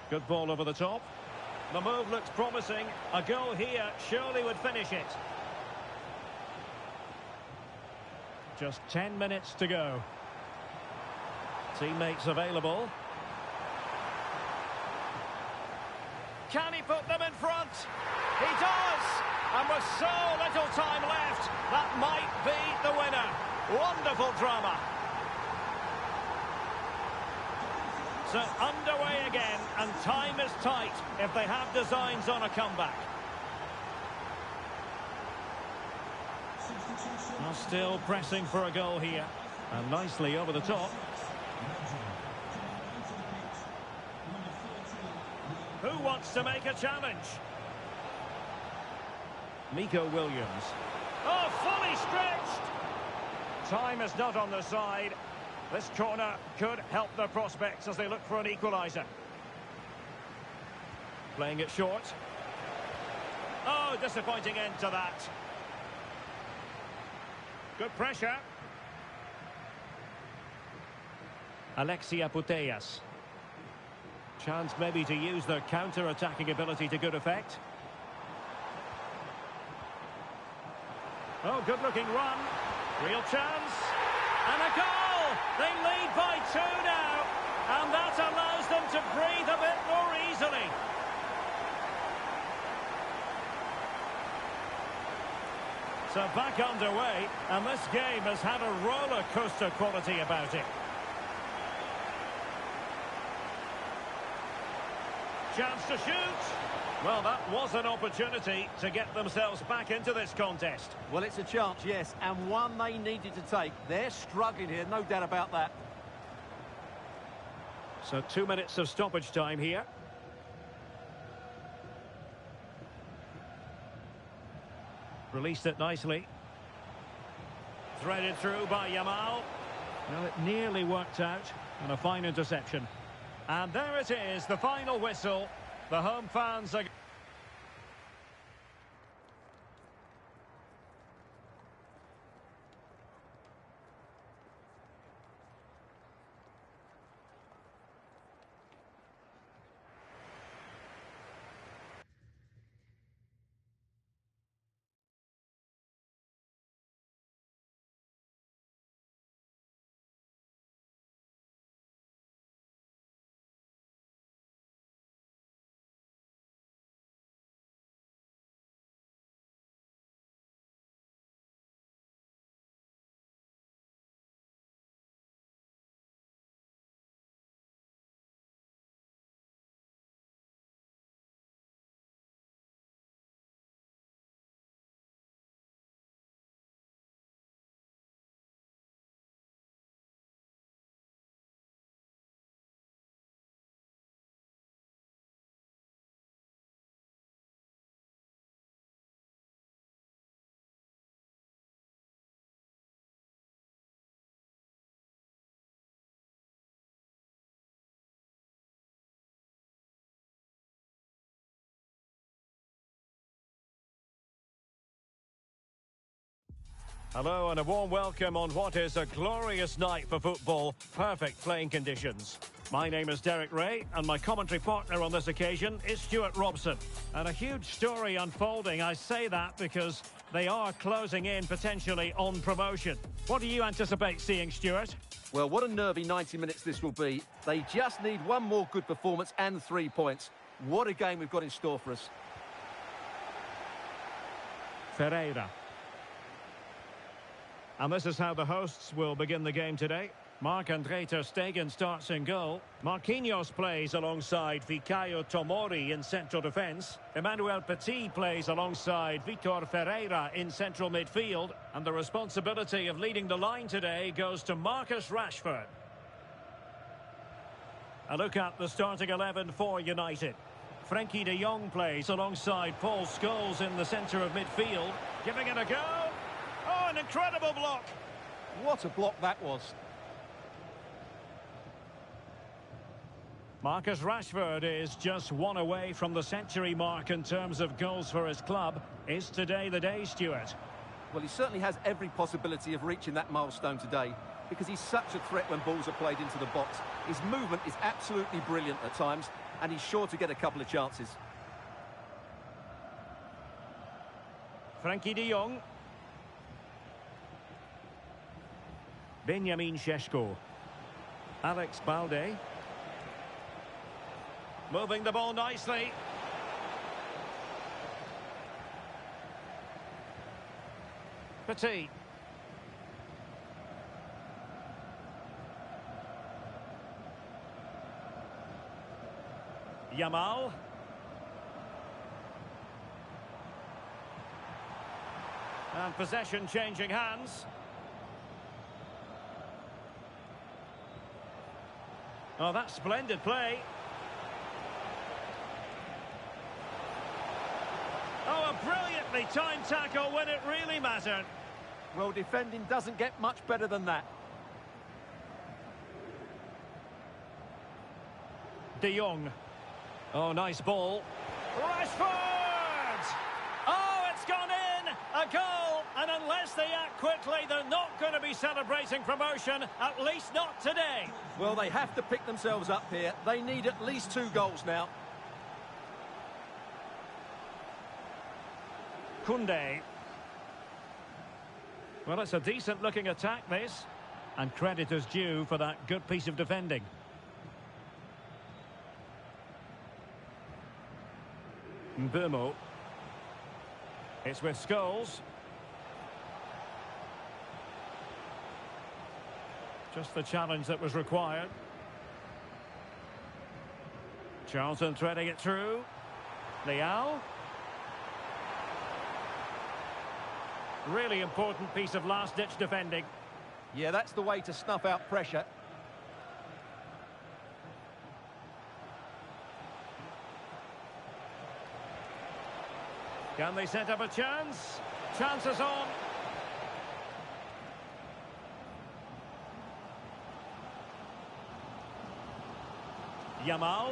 Good ball over the top. The move looks promising. A goal here surely would finish it. Just 10 minutes to go. Teammates available. Can he put them in front? He does! And with so little time left, that might be the winner. Wonderful drama. So underway again, and time is tight if they have designs on a comeback. Well, still pressing for a goal here. And nicely over the top. Who wants to make a challenge? Nico Williams. Oh, fully stretched! Time is not on the side. This corner could help their prospects as they look for an equaliser. Playing it short. Oh, disappointing end to that. Good pressure. Alexia Putellas. Chance maybe to use their counter-attacking ability to good effect. Oh, good-looking run. Real chance. And a goal! They lead by 2 now. And that allows them to breathe a bit more easily. So back underway, and this game has had a roller coaster quality about it. Chance to shoot. Well, that was an opportunity to get themselves back into this contest. Well, it's a chance, yes, and one they needed to take. They're struggling here, no doubt about that. So 2 minutes of stoppage time here. Released it nicely. Threaded through by Yamal. Well, it nearly worked out, and a fine interception. And there it is, the final whistle. The home fans are... Hello and a warm welcome on what is a glorious night for football. Perfect playing conditions. My name is Derek Ray and my commentary partner on this occasion is Stuart Robson. And a huge story unfolding. I say that because they are closing in potentially on promotion. What do you anticipate seeing, Stuart? Well, what a nervy 90 minutes this will be. They just need one more good performance and 3 points. What a game we've got in store for us. Ferreira. And this is how the hosts will begin the game today. Marc-Andre ter Stegen starts in goal. Marquinhos plays alongside Fikayo Tomori in central defence. Emmanuel Petit plays alongside Vitor Ferreira in central midfield. And the responsibility of leading the line today goes to Marcus Rashford. A look at the starting 11 for United. Frenkie de Jong plays alongside Paul Scholes in the centre of midfield. Giving it a go. Oh, an incredible block. What a block that was. Marcus Rashford is just one away from the century mark in terms of goals for his club. Is today the day, Stuart? Well, he certainly has every possibility of reaching that milestone today because he's such a threat when balls are played into the box. His movement is absolutely brilliant at times and he's sure to get a couple of chances. Frenkie de Jong. Benjamin Šeško. Alex Balde. Moving the ball nicely. Petit. Yamal. And possession changing hands. Oh, that's splendid play. Oh, a brilliantly timed tackle when it really mattered. Well, defending doesn't get much better than that. De Jong. Oh, nice ball. Rashford! Oh, it's gone in! a goal, and unless they act quickly, they're not going to be celebrating promotion, at least not today. Well, they have to pick themselves up here. They need at least 2 goals now. Koundé. Well, it's a decent-looking attack, this. And credit is due for that good piece of defending. Mbeumo. It's with Scholes. Just the challenge that was required. Charlton threading it through. Leal. Really important piece of last-ditch defending. Yeah, that's the way to snuff out pressure. Can they set up a chance? Chances on. Yamal.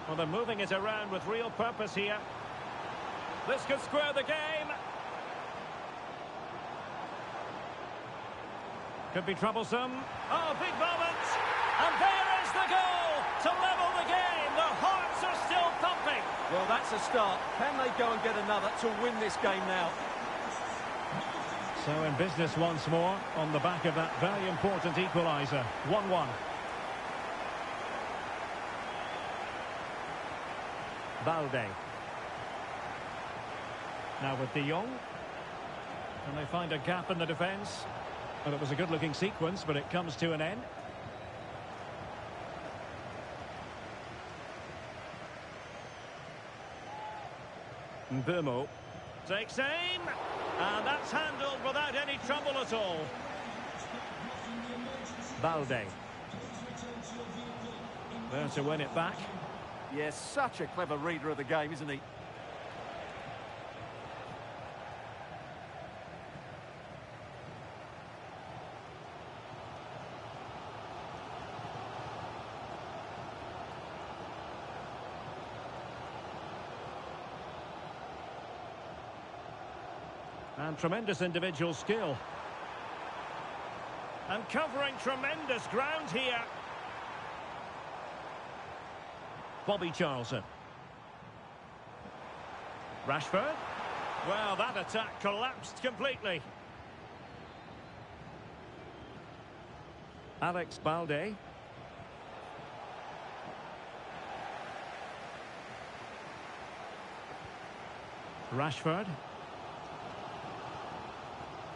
Well, they're moving it around with real purpose here. This could square the game. Could be troublesome. Oh, big moment. And there is the goal to level the game. The hearts are still pumping. Well, that's a start. Can they go and get another to win this game now? So in business once more on the back of that very important equaliser. 1-1. Balde. Now with De Jong. Can they find a gap in the defence? Well, it was a good-looking sequence, but it comes to an end. Mbeumo takes aim, and that's handled without any trouble at all. Balde. There to win it back. Yes, such a clever reader of the game, isn't he? And tremendous individual skill. And covering tremendous ground here. Bobby Charlton. Rashford. Well, that attack collapsed completely. Alex Balde. Rashford.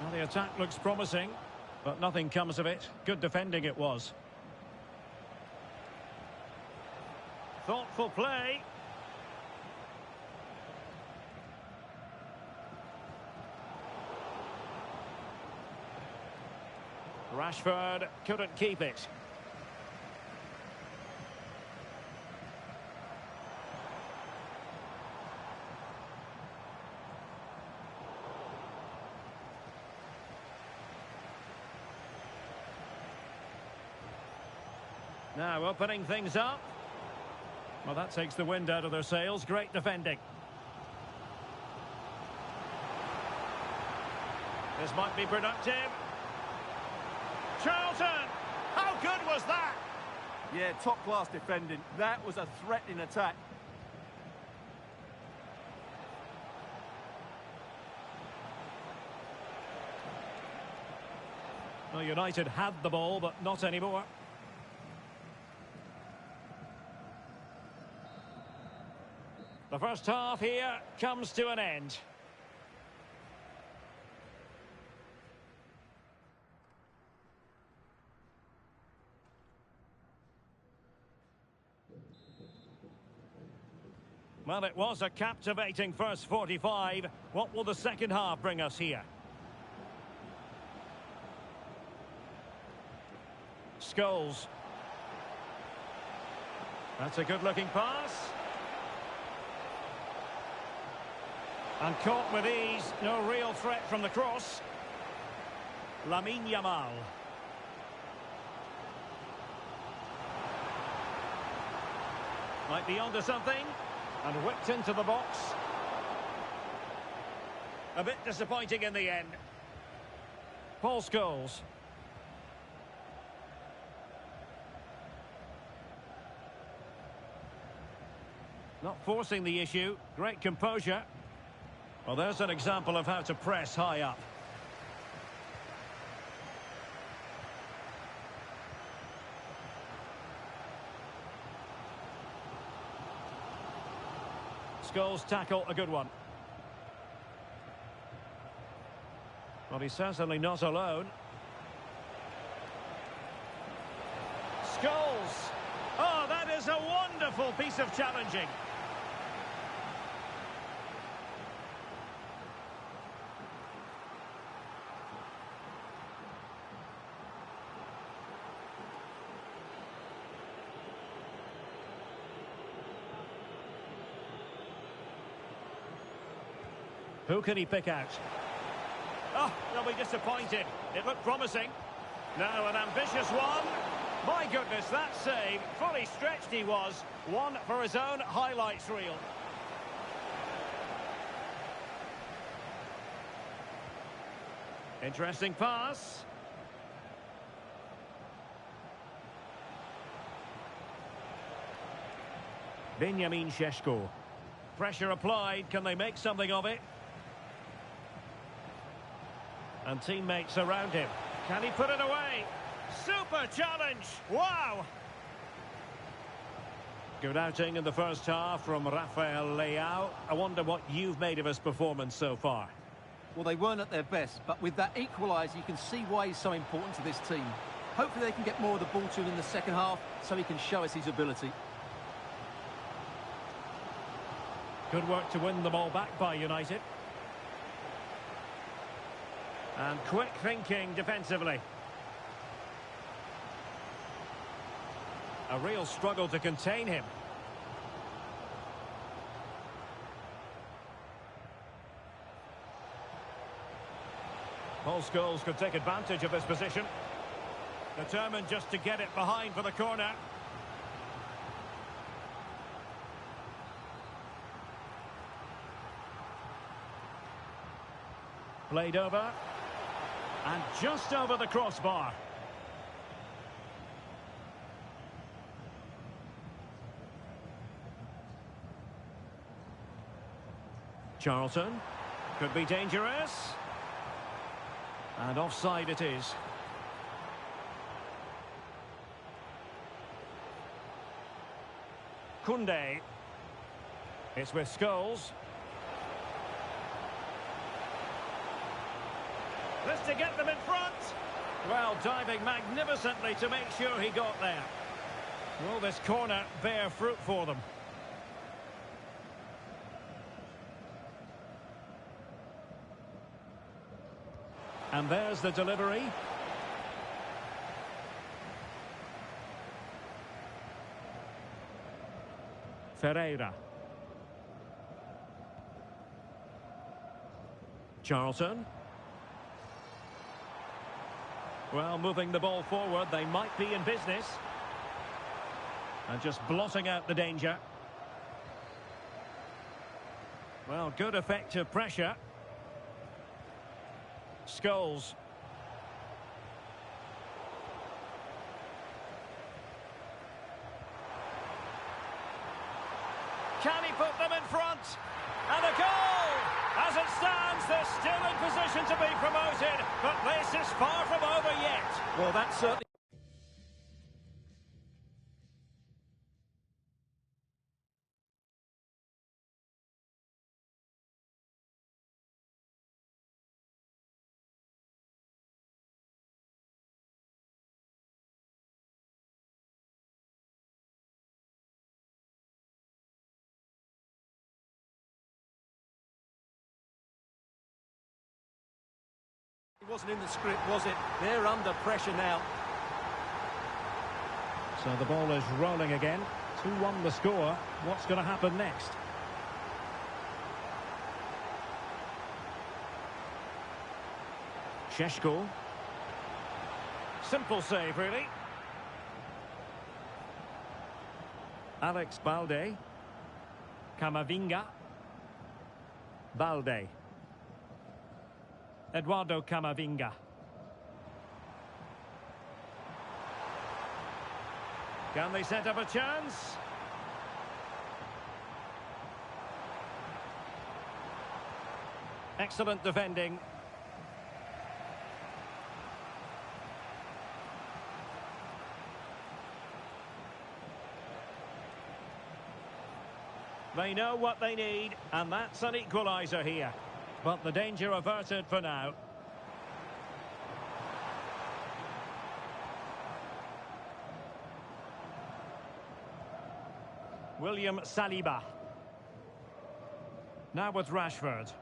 Well, the attack looks promising, but nothing comes of it. Good defending it was. Thoughtful play. Rashford couldn't keep it. Now opening things up. Well, that takes the wind out of their sails. Great defending. This might be productive. Charlton! How good was that? Yeah, top-class defending. That was a threatening attack. Well, United had the ball, but not anymore. The first half here comes to an end. Well, it was a captivating first 45. What will the second half bring us here? Scholes. That's a good-looking pass. And caught with ease, no real threat from the cross. Lamine Yamal. Might be onto something. And whipped into the box. A bit disappointing in the end. Paul Scholes. Not forcing the issue. Great composure. Well, there's an example of how to press high up. Scholes tackle, a good one. Well, he's certainly not alone. Scholes! Oh, that is a wonderful piece of challenging. Who can he pick out? Oh, they'll be disappointed. It looked promising. Now an ambitious one. My goodness, that save. Fully stretched he was. One for his own highlights reel. Interesting pass. Benjamin Šeško. Pressure applied. Can they make something of it? And teammates around him. Can he put it away? Super challenge! Wow! Good outing in the first half from Rafael Leao. I wonder what you've made of his performance so far. Well, they weren't at their best, but with that equaliser, you can see why he's so important to this team. Hopefully they can get more of the ball to him in the second half, so he can show us his ability. Good work to win the ball back by United. And quick thinking defensively. A real struggle to contain him. Paul Scholes could take advantage of this position. Determined just to get it behind for the corner. Played over. And just over the crossbar. Charlton. Could be dangerous. And offside it is. Koundé. It's with Scholes. This to get them in front. Well, diving magnificently to make sure he got there. Will this corner bear fruit for them? And there's the delivery. Ferreira. Charlton. Well, moving the ball forward, they might be in business. And just blotting out the danger. Well, good effective pressure. Scholes. Can he put them in front? And a goal! As it stands, they're still in position to be promoted, but this is far from over yet. Well, that's certainly... It wasn't in the script, was it? They're under pressure now. So the ball is rolling again. 2-1 the score. What's going to happen next? Šeško. Simple save, really. Alex Balde. Camavinga. Balde. Eduardo Camavinga. Can they set up a chance? Excellent defending. They know what they need, and that's an equaliser here. But the danger averted for now. William Saliba. Now with Rashford.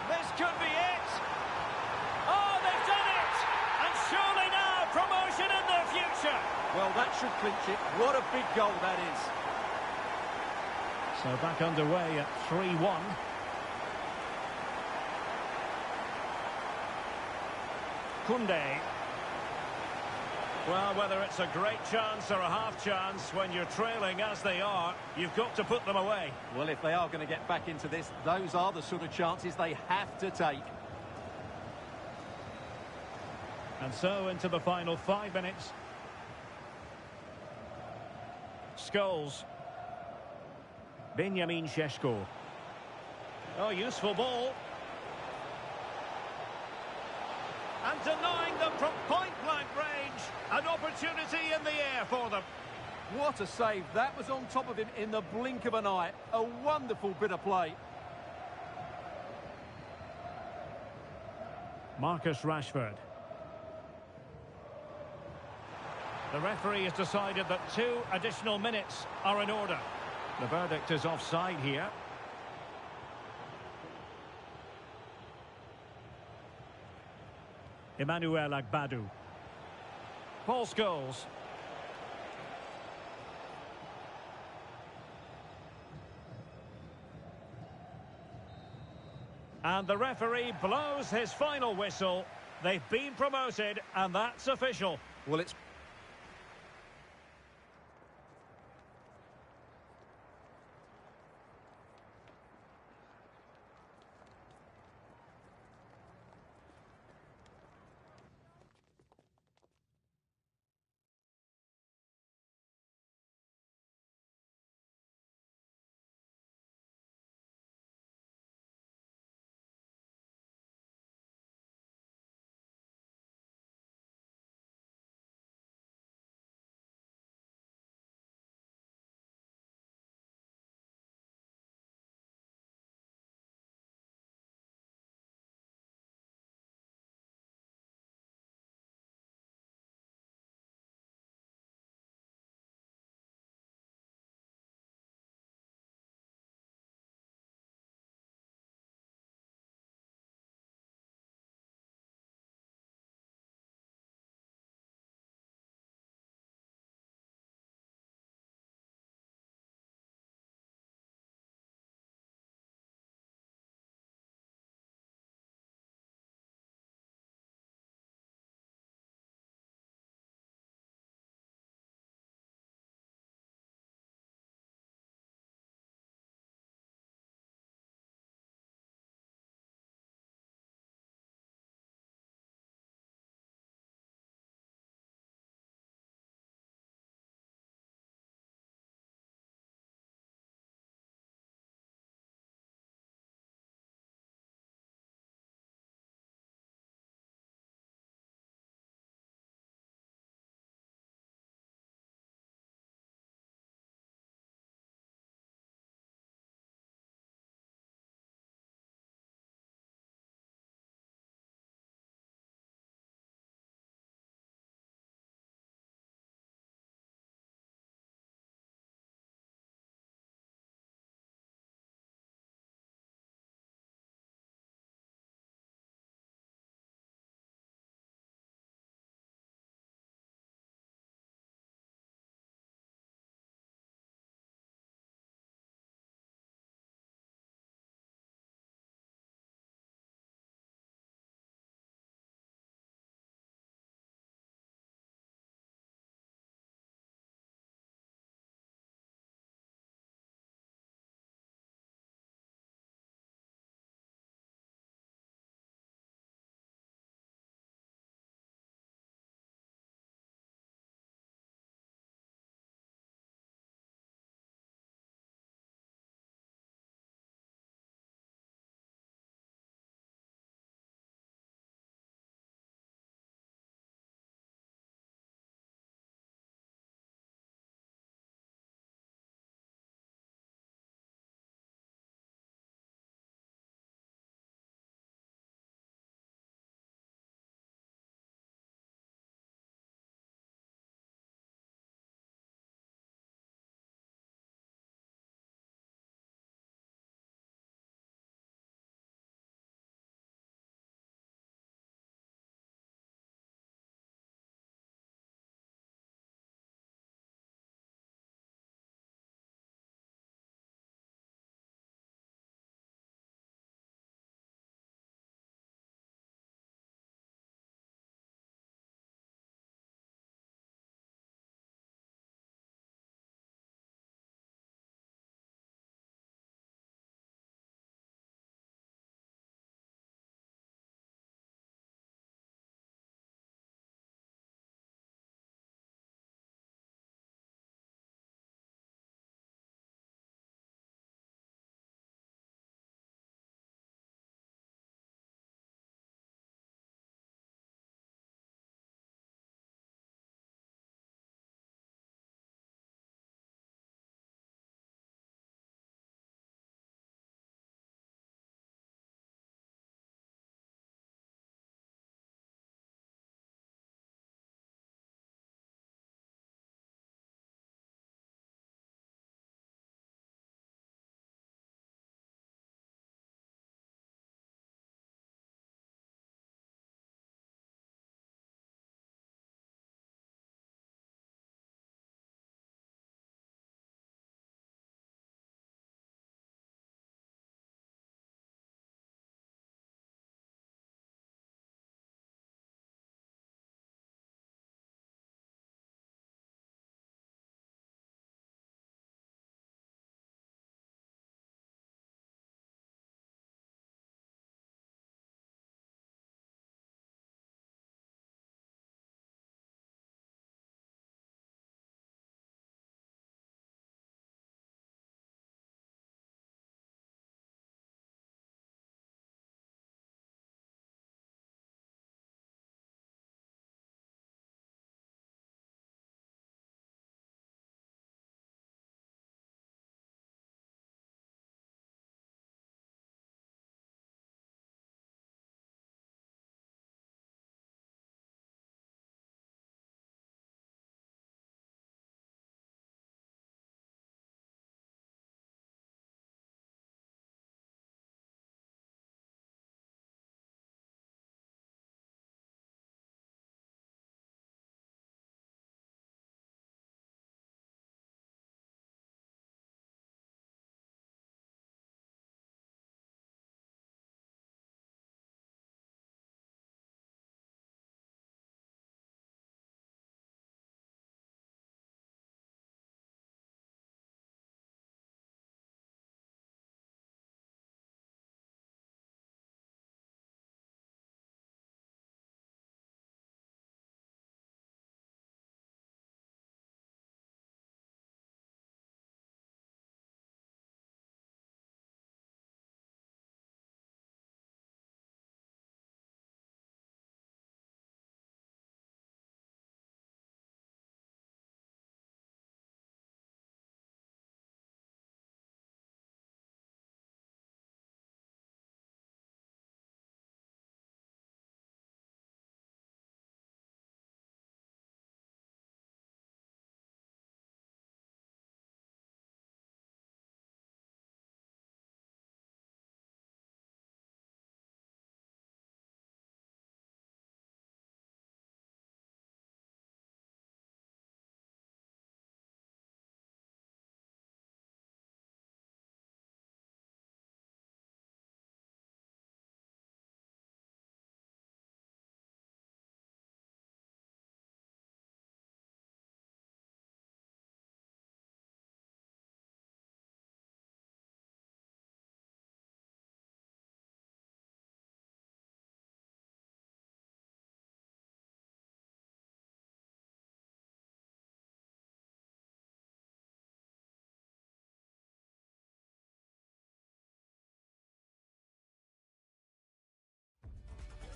This could be it! Oh, they've done it! And surely now promotion in their future! Well, that should clinch it. What a big goal that is. So back underway at 3-1. Koundé. Well, whether it's a great chance or a half chance, when you're trailing as they are, you've got to put them away. Well, if they are going to get back into this, those are the sort of chances they have to take. And so into the final 5 minutes. Scholes. Benjamin Šeško. Oh, useful ball. And denying them from point-blank range. An opportunity in the air for them. What a save. That was on top of him in the blink of an eye. A wonderful bit of play. Marcus Rashford. The referee has decided that 2 additional minutes are in order. The verdict is offside here. Emmanuel Agbadu. Paul Scholes. And the referee blows his final whistle. They've been promoted, and that's official. Well, it's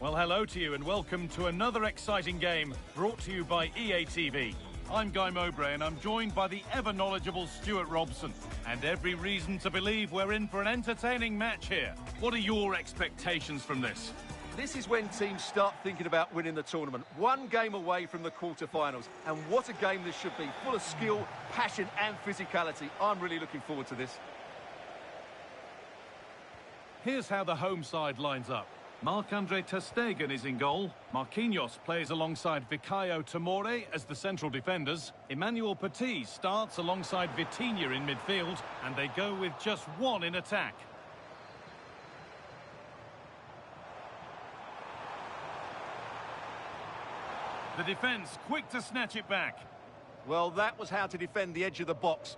Well, hello to you and welcome to another exciting game brought to you by EA TV. I'm Guy Mowbray and I'm joined by the ever-knowledgeable Stuart Robson. And every reason to believe we're in for an entertaining match here. What are your expectations from this? This is when teams start thinking about winning the tournament. One game away from the quarter-finals. And what a game this should be. Full of skill, passion and physicality. I'm really looking forward to this. Here's how the home side lines up. Marc-Andre ter Stegen is in goal. Marquinhos plays alongside Vicaio Tomori as the central defenders. Emmanuel Petit starts alongside Vitinha in midfield, and they go with just one in attack. The defence quick to snatch it back. Well, that was how to defend the edge of the box.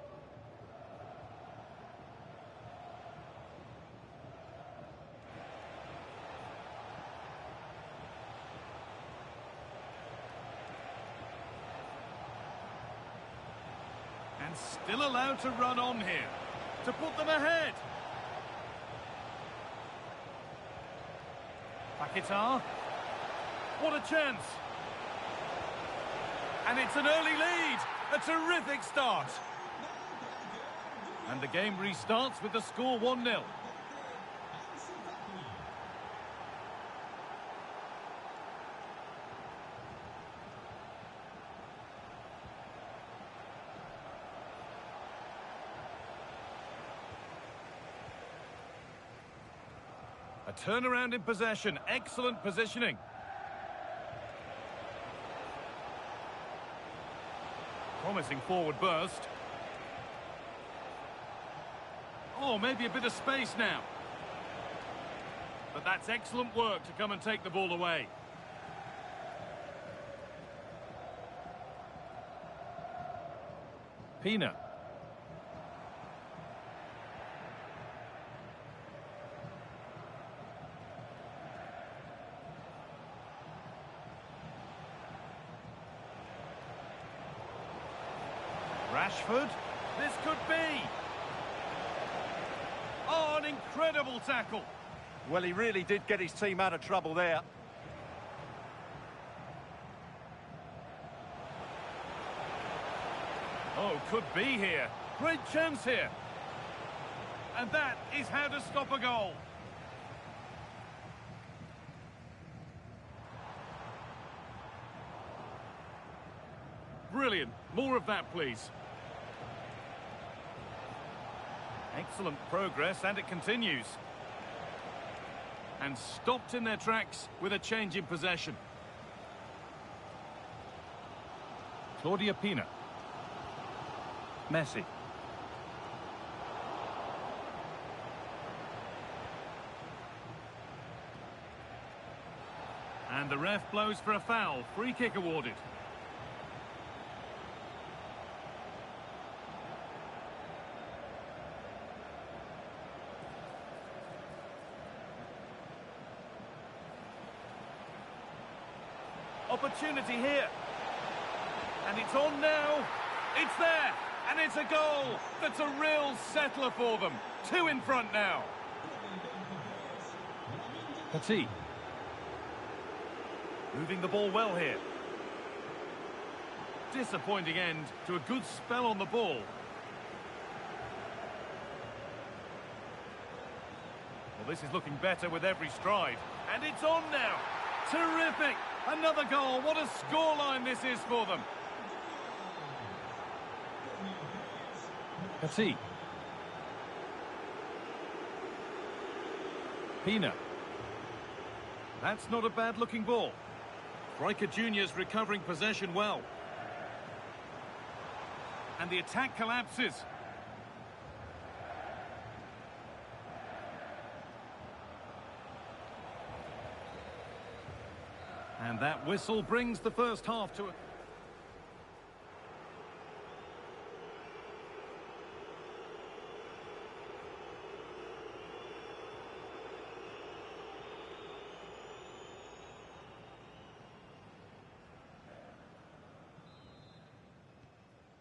And still allowed to run on here, to put them ahead. Paquetá. What a chance. And it's an early lead. A terrific start. And the game restarts with the score 1-0. A turnaround in possession. Excellent positioning. Promising forward burst. Oh, maybe a bit of space now. But that's excellent work to come and take the ball away. Pina. Rashford, this could be. Oh, an incredible tackle. Well, he really did get his team out of trouble there. Oh, could be here. Great chance here. And that is how to stop a goal. Brilliant. More of that, please. Excellent progress, and it continues. And stopped in their tracks with a change in possession. Claudia Pina. Messi. And the ref blows for a foul. Free kick awarded. Opportunity here. And it's on now. It's there. And it's a goal. That's a real settler for them. 2 in front now. Petit. Moving the ball well here. Disappointing end to a good spell on the ball. Well, this is looking better with every stride. And it's on now. Terrific. Another goal. What a scoreline this is for them. Petit. Pina. That's not a bad-looking ball. Riker Jr.'s recovering possession well. And the attack collapses. And that whistle brings the first half to a...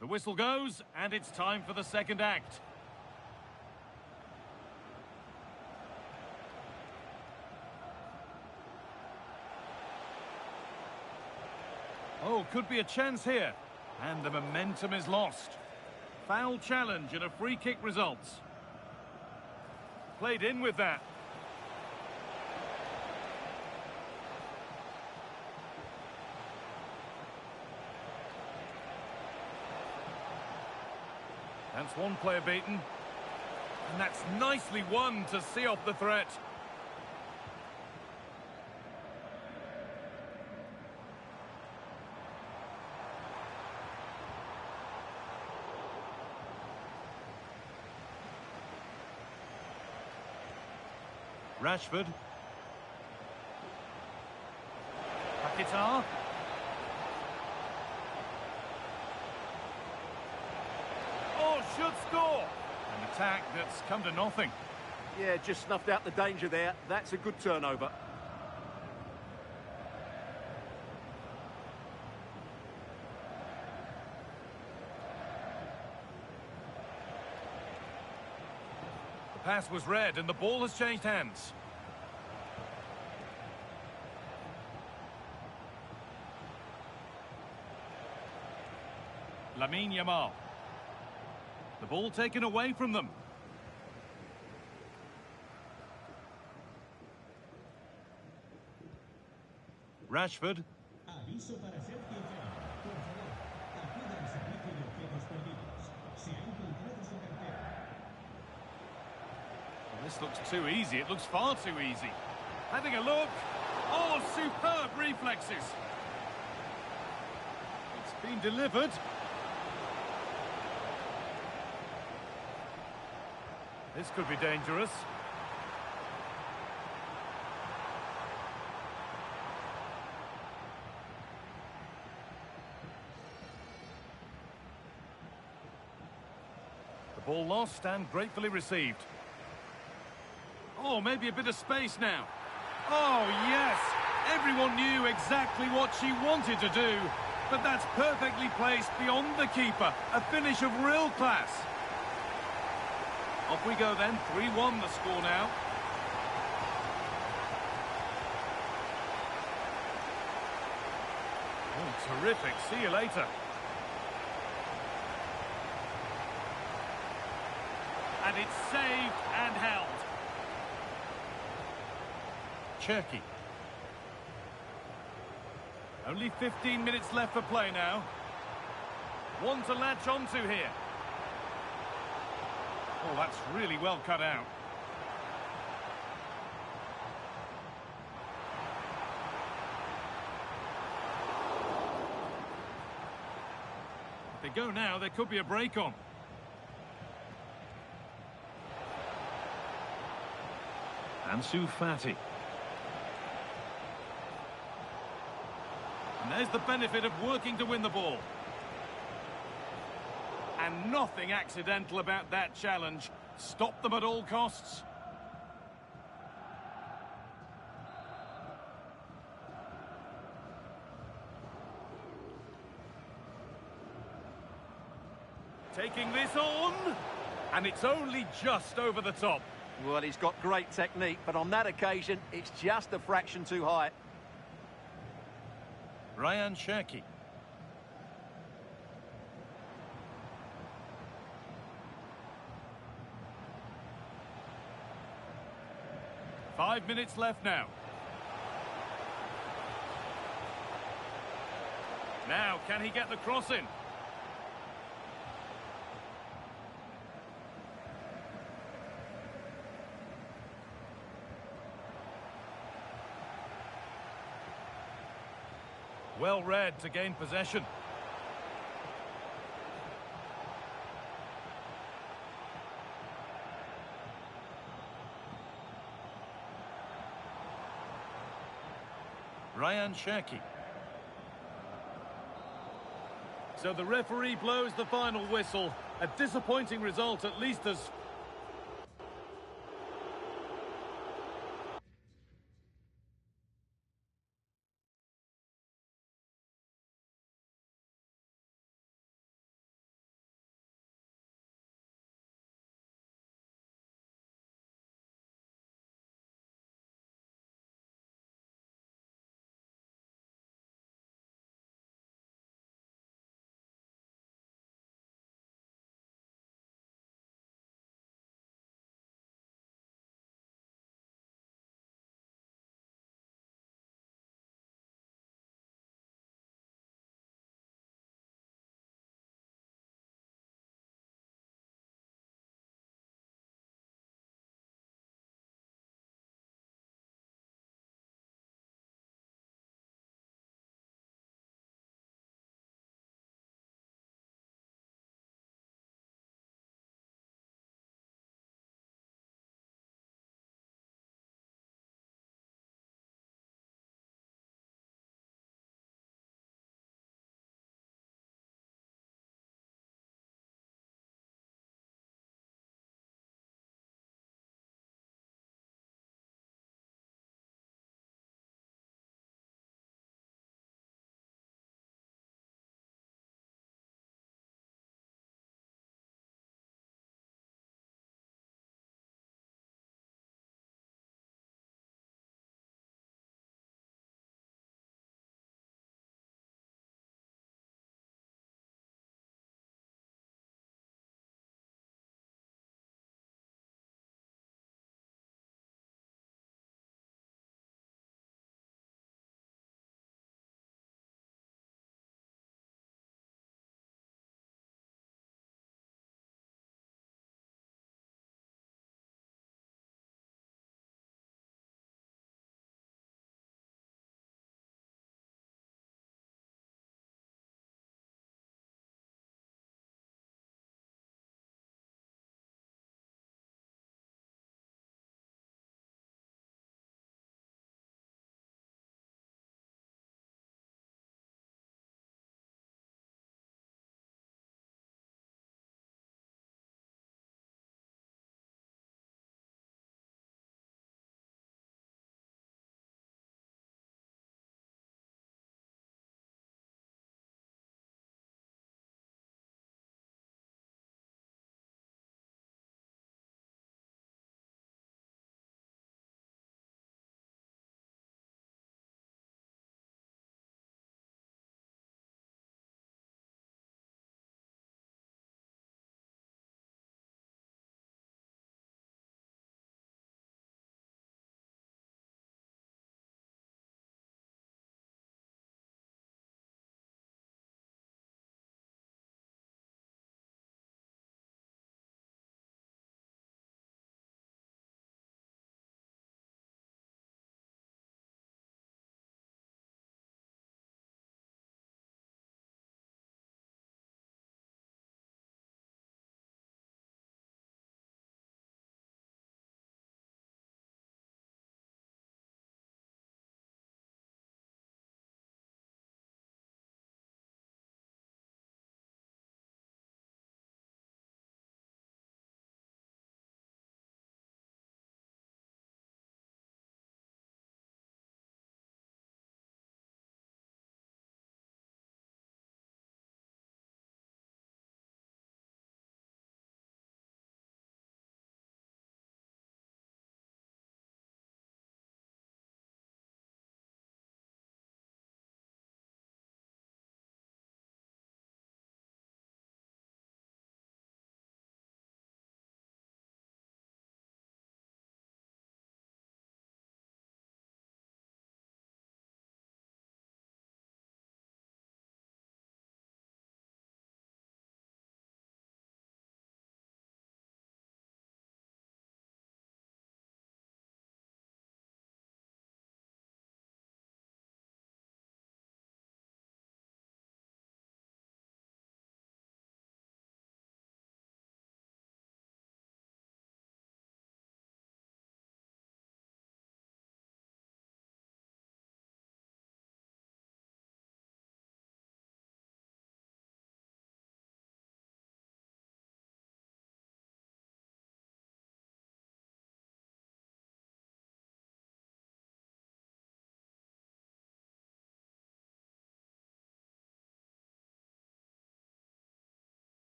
The whistle goes, and it's time for the second act. Oh, could be a chance here. And the momentum is lost. Foul challenge and a free kick results. Played in with that. That's one player beaten. And that's nicely won to see off the threat. Rashford. Paquetá. Oh, should score. An attack that's come to nothing. Yeah, just snuffed out the danger there. That's a good turnover. The pass was read and the ball has changed hands. Lamine Yamal. The ball taken away from them. Rashford. Aviso para Sergio Fernández. Por favor, acuda al servicio de objetos perdidos. Se ha encontrado su cartera. Well, this looks too easy. It looks far too easy. Having a look. Oh, superb reflexes. It's been delivered. This could be dangerous. The ball lost and gratefully received. Oh, maybe a bit of space now. Oh, yes! Everyone knew exactly what she wanted to do, but that's perfectly placed beyond the keeper. A finish of real class. Off we go then, 3-1 the score now. Oh, terrific. See you later. And it's saved and held. Cherky. Only 15 minutes left for play now. One to latch onto here. Oh, that's really well cut out. If they go now, there could be a break on. Ansu Fati. And there's the benefit of working to win the ball. And nothing accidental about that challenge. Stop them at all costs. Taking this on. And it's only just over the top. Well, he's got great technique, but on that occasion, it's just a fraction too high. Ryan Cherky. Five minutes left now. Now, can he get the cross in? Well read to gain possession. Ryan Cherky. So the referee blows the final whistle. A disappointing result, at least as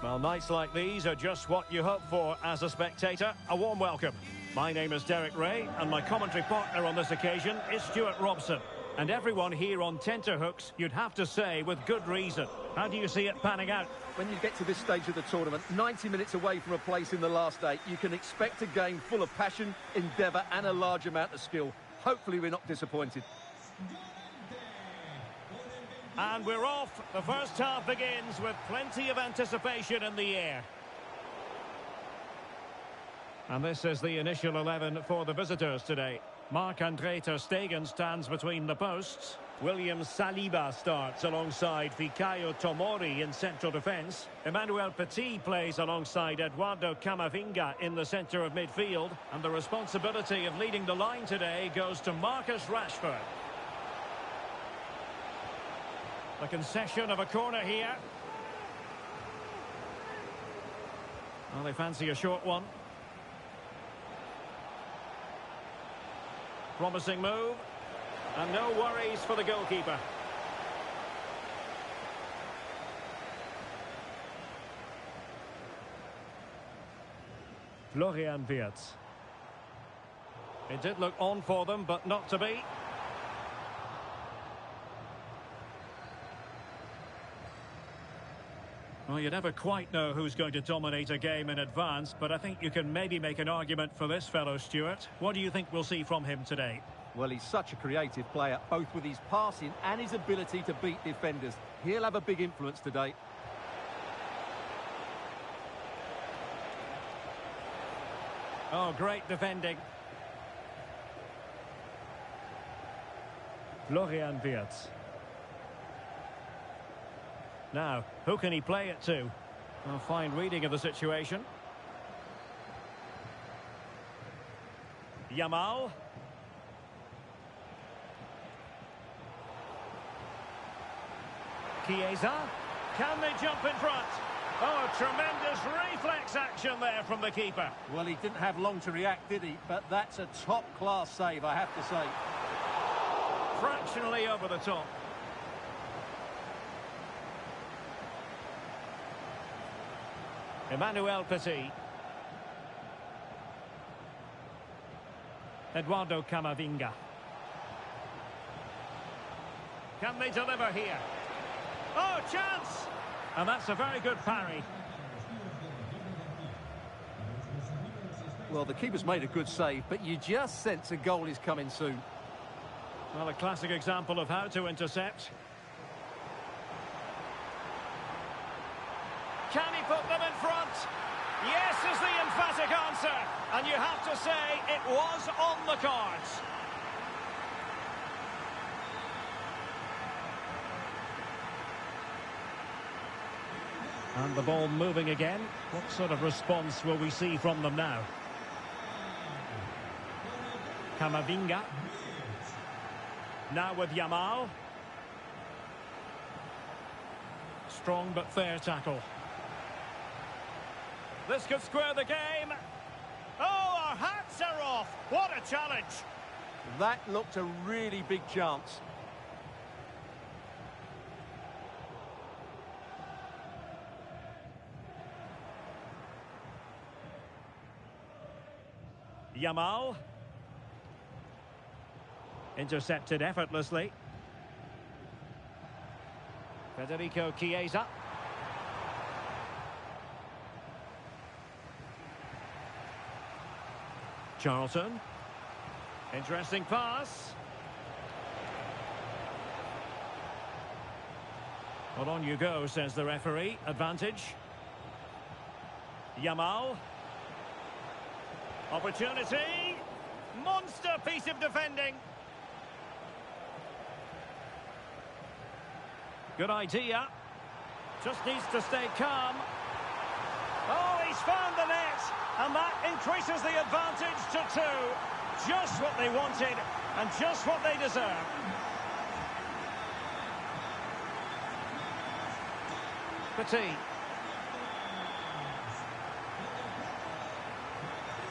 Well, nights like these are just what you hope for as a spectator. A warm welcome. My name is Derek Ray, and my commentary partner on this occasion is Stuart Robson. And everyone here on tenterhooks, you'd have to say, with good reason. How do you see it panning out? When you get to this stage of the tournament, 90 minutes away from a place in the last 8, you can expect a game full of passion, endeavour and a large amount of skill. Hopefully we're not disappointed. And we're off. The first half begins with plenty of anticipation in the air. And this is the initial 11 for the visitors today. Marc-Andre ter Stegen stands between the posts. William Saliba starts alongside Fikayo Tomori in central defence. Emmanuel Petit plays alongside Eduardo Camavinga in the centre of midfield. And the responsibility of leading the line today goes to Marcus Rashford. The concession of a corner here. Well, they fancy a short one. Promising move. And no worries for the goalkeeper. Florian Wirtz. It did look on for them, but not to be. Well, you never quite know who's going to dominate a game in advance, but I think you can maybe make an argument for this fellow, Stuart. What do you think we'll see from him today? Well, he's such a creative player, both with his passing and his ability to beat defenders. He'll have a big influence today. Oh, great defending. Florian Wirtz. Now, who can he play it to? A fine reading of the situation. Yamal. Chiesa. Can they jump in front? Oh, tremendous reflex action there from the keeper. Well, he didn't have long to react, did he? But that's a top-class save, I have to say. Fractionally over the top. Emmanuel Petit. Eduardo Camavinga. Can they deliver here? Oh, chance! And that's a very good parry. Well, the keeper's made a good save, but you just sense a goal is coming soon. Well, a classic example of how to intercept. Can he put them in front? Yes is the emphatic answer. And you have to say it was on the cards. And the ball moving again. What sort of response will we see from them now? Camavinga. Now with Yamal. Strong but fair tackle. This could square the game. Oh, our hats are off. What a challenge. That looked a really big chance. Yamal. Intercepted effortlessly. Federico Chiesa. Charlton. Interesting pass. Well, on you go, says the referee. Advantage. Yamal. Opportunity. Monster piece of defending. Good idea. Just needs to stay calm. Oh, he's found the net. And that increases the advantage to 2. Just what they wanted and just what they deserve. Petit.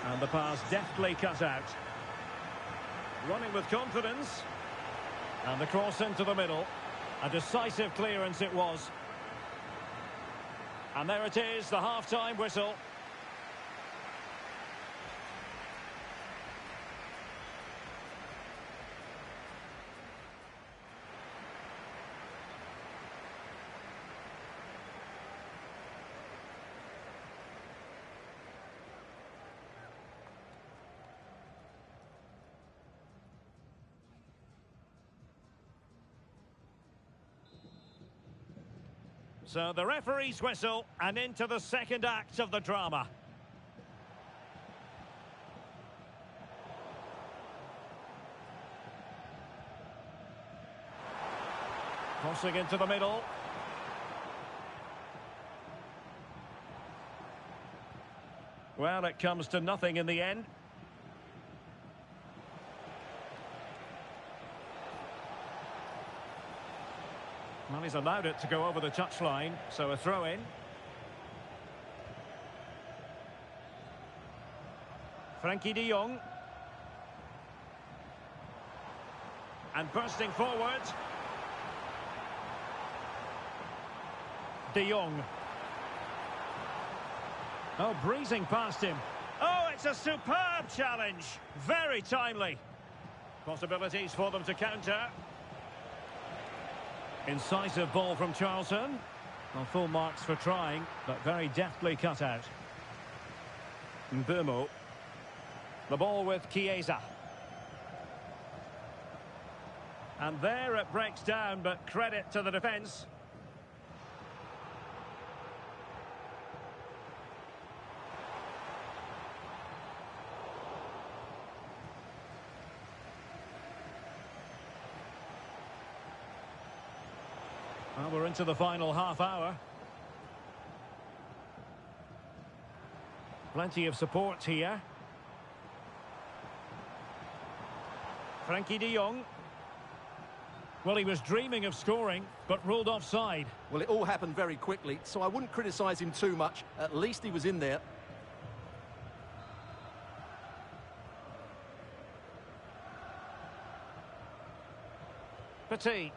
And the pass deftly cut out. Running with confidence. And the cross into the middle. A decisive clearance it was. And there it is, the half-time whistle. So the referee's whistle, and into the second act of the drama. Crossing into the middle. Well, it comes to nothing in the end. Well, he's allowed it to go over the touchline, so a throw-in. Frankie de Jong. And bursting forward. De Jong. Oh, breezing past him. Oh, it's a superb challenge. Very timely. Possibilities for them to counter. Incisive ball from Charlton. Well, full marks for trying, but very deftly cut out. Mbumo. The ball with Chiesa. And there it breaks down, but credit to the defence. Well, we're into the final half hour. Plenty of support here. Frankie de Jong. Well, he was dreaming of scoring, but ruled offside. Well, it all happened very quickly, so I wouldn't criticise him too much. At least he was in there. Petit.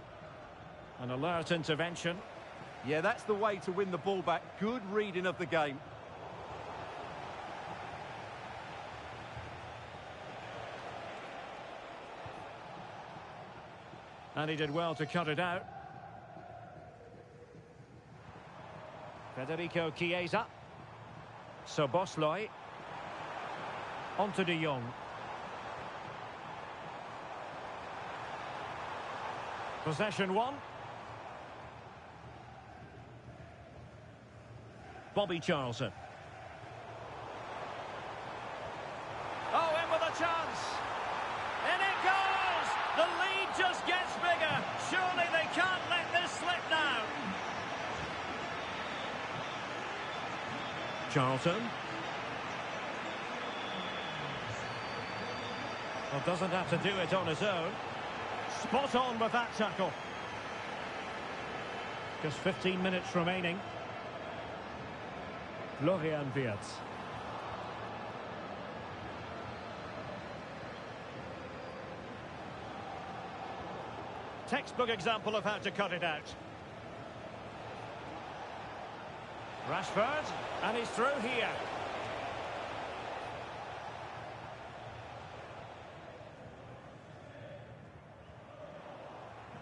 An alert intervention. Yeah, that's the way to win the ball back. Good reading of the game. And he did well to cut it out. Federico Chiesa. Szoboszlai. On to de Jong. Possession one. Bobby Charlton. Oh, in with a chance. In it goes! The lead just gets bigger. Surely they can't let this slip now. Charlton. Well, doesn't have to do it on his own. Spot on with that tackle. Just 15 minutes remaining. Florian Wirtz. Textbook example of how to cut it out. Rashford, and he's through here.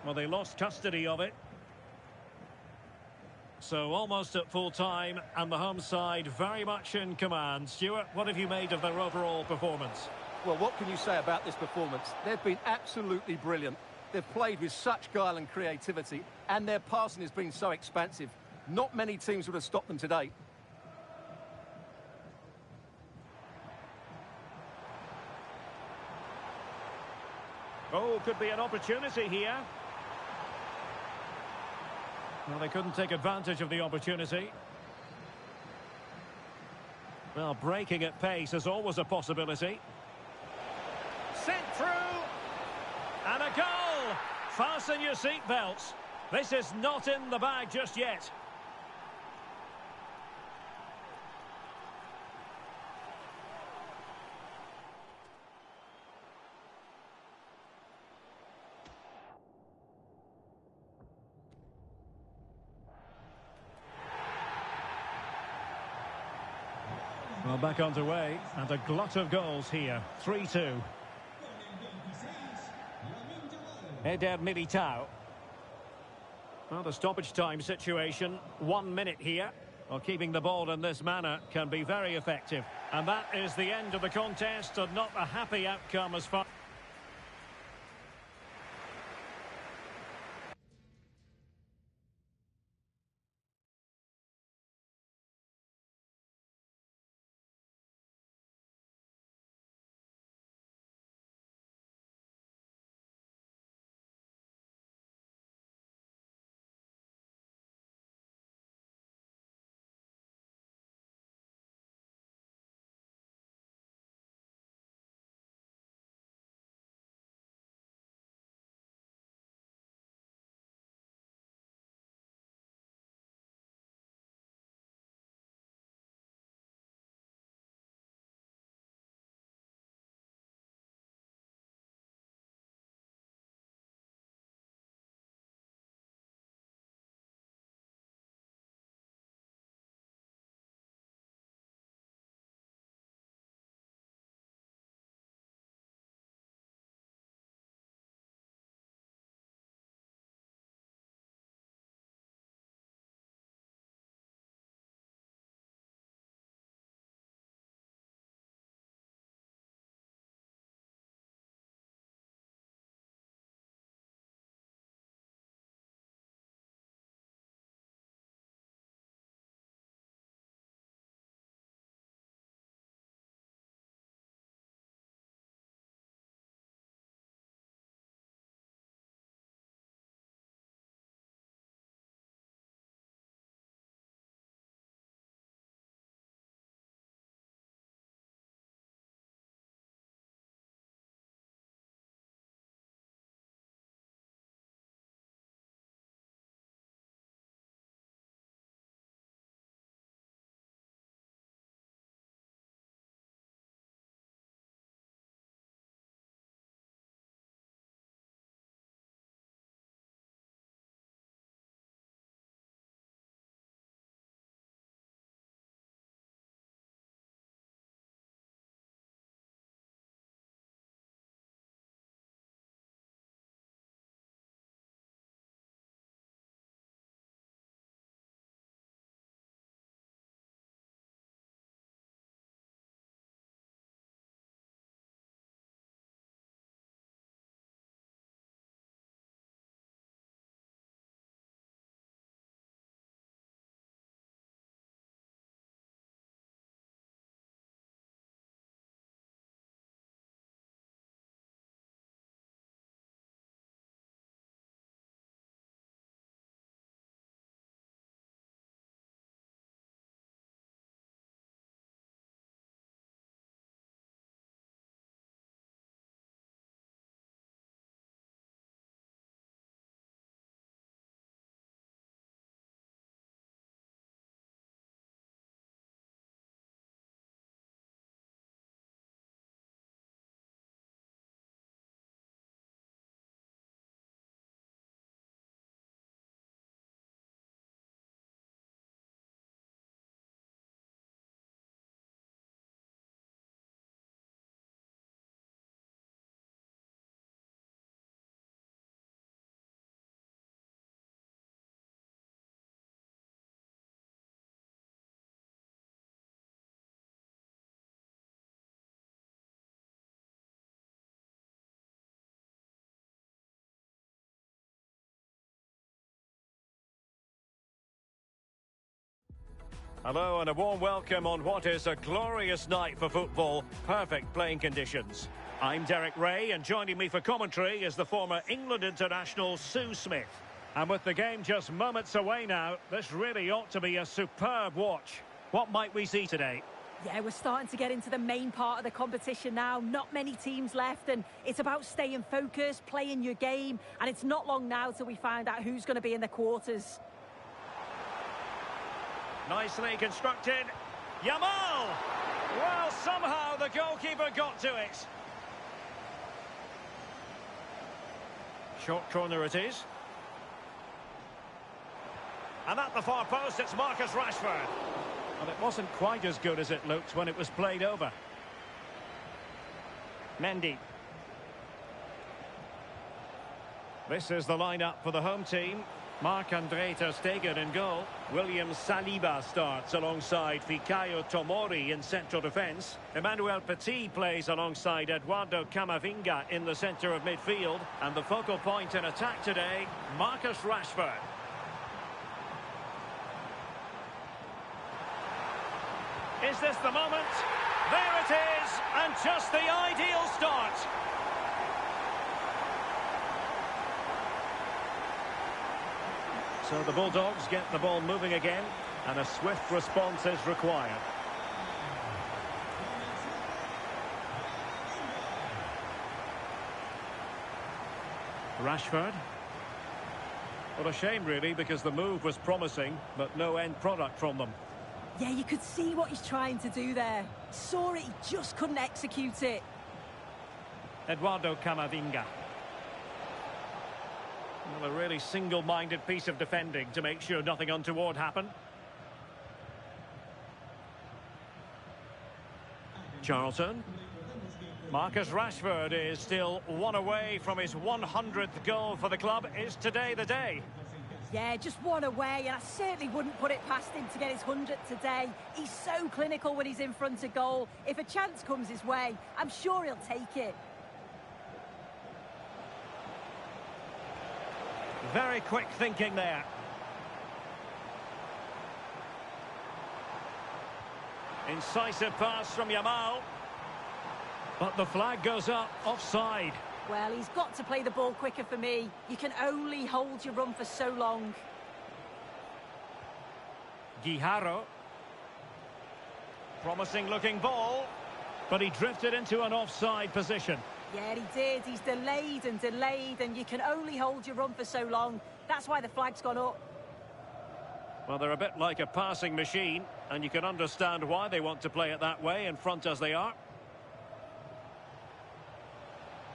Well, they lost custody of it. So almost at full time, and the home side very much in command. Stuart, what have you made of their overall performance? Well, what can you say about this performance? They've been absolutely brilliant. They've played with such guile and creativity, and their passing has been so expansive. Not many teams would have stopped them today. Oh, could be an opportunity here. Well, they couldn't take advantage of the opportunity. Well, breaking at pace is always a possibility. Sent through. And a goal! Fasten your seatbelts. This is not in the bag just yet. Well, back underway, and a glut of goals here. 3-2. Eder Militao. Well, the stoppage time situation, 1 minute here. Well, keeping the ball in this manner can be very effective. And that is the end of the contest, and not a happy outcome as far... Hello and a warm welcome on what is a glorious night for football. Perfect playing conditions. I'm Derek Ray, and joining me for commentary is the former England international Sue Smith. And with the game just moments away now, this really ought to be a superb watch. What might we see today? Yeah, we're starting to get into the main part of the competition now. Not many teams left, and it's about staying focused, playing your game, and it's not long now till we find out who's going to be in the quarters. Nicely constructed. Yamal! Well, somehow the goalkeeper got to it. Short corner it is. And at the far post, it's Marcus Rashford. Well, it wasn't quite as good as it looked when it was played over. Mendy. This is the lineup for the home team. Marc-André ter Stegen in goal. William Saliba starts alongside Fikayo Tomori in central defence. Emmanuel Petit plays alongside Eduardo Camavinga in the centre of midfield. And the focal point in attack today, Marcus Rashford. Is this the moment? There it is, and just the ideal start. So the Bulldogs get the ball moving again, and a swift response is required. Rashford. What a shame, really, because the move was promising, but no end product from them. Yeah, you could see what he's trying to do there. He saw it, he just couldn't execute it. Eduardo Camavinga. Well, a really single-minded piece of defending to make sure nothing untoward happened. Charlton. Marcus Rashford is still one away from his 100th goal for the club. Is today the day? Yeah, just one away, and I certainly wouldn't put it past him to get his 100th today. He's so clinical when he's in front of goal. If a chance comes his way, I'm sure he'll take it. Very quick thinking there. Incisive pass from Yamal. But the flag goes up, offside. Well, he's got to play the ball quicker for me. You can only hold your run for so long. Guijarro. Promising looking ball. But he drifted into an offside position. Yeah, he did. He's delayed, and you can only hold your run for so long. That's why the flag's gone up. Well, they're a bit like a passing machine, and you can understand why they want to play it that way, in front as they are.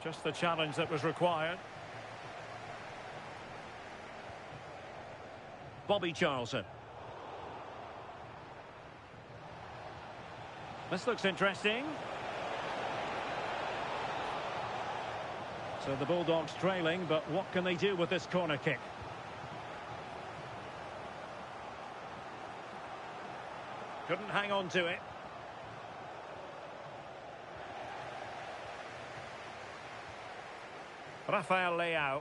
Just the challenge that was required. Bobby Charlton. This looks interesting. So the Bulldogs trailing, but what can they do with this corner kick? Couldn't hang on to it. Rafael Leao.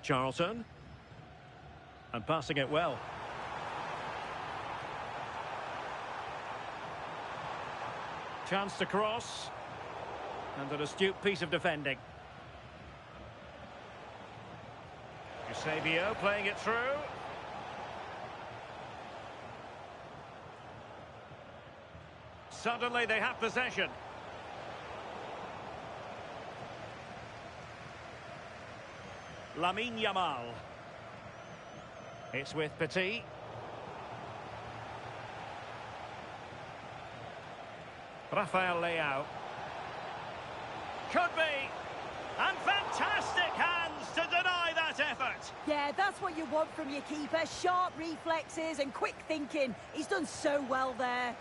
Charlton. And passing it well. Chance to cross. And an astute piece of defending. Eusebio playing it through. Suddenly they have possession. Lamine Yamal. It's with Petit. Rafael Leao. Could be. And fantastic hands to deny that effort. Yeah, that's what you want from your keeper. Sharp reflexes and quick thinking. He's done so well there.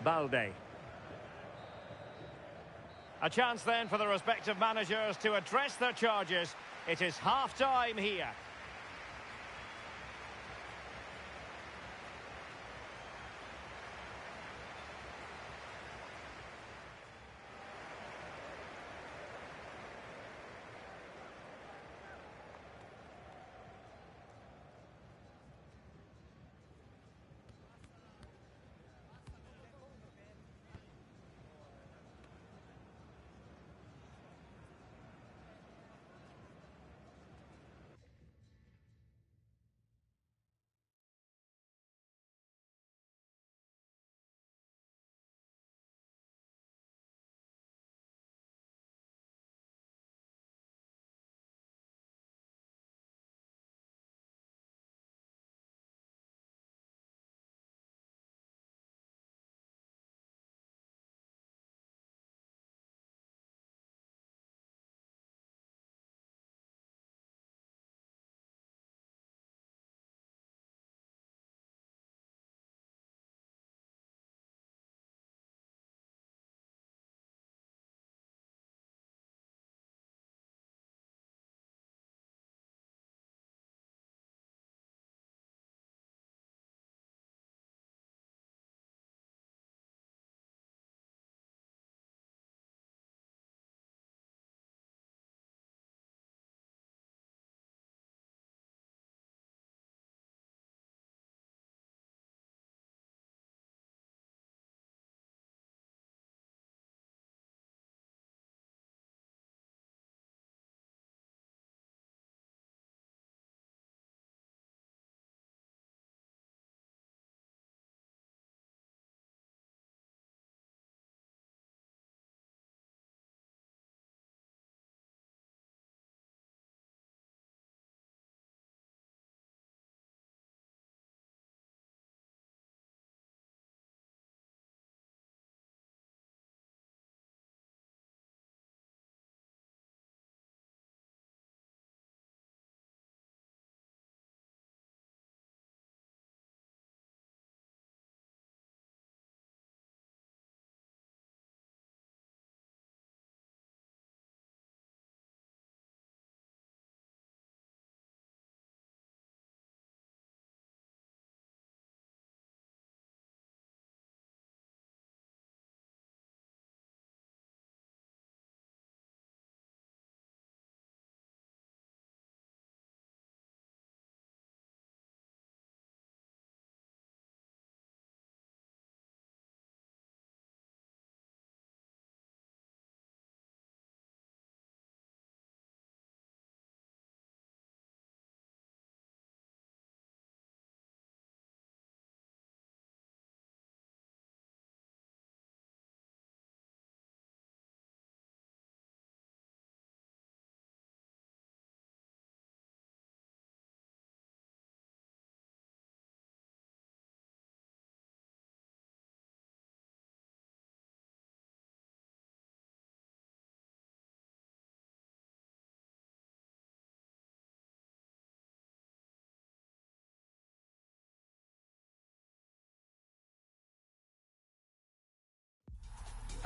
Balde. A chance then for the respective managers to address their charges. It is half-time here.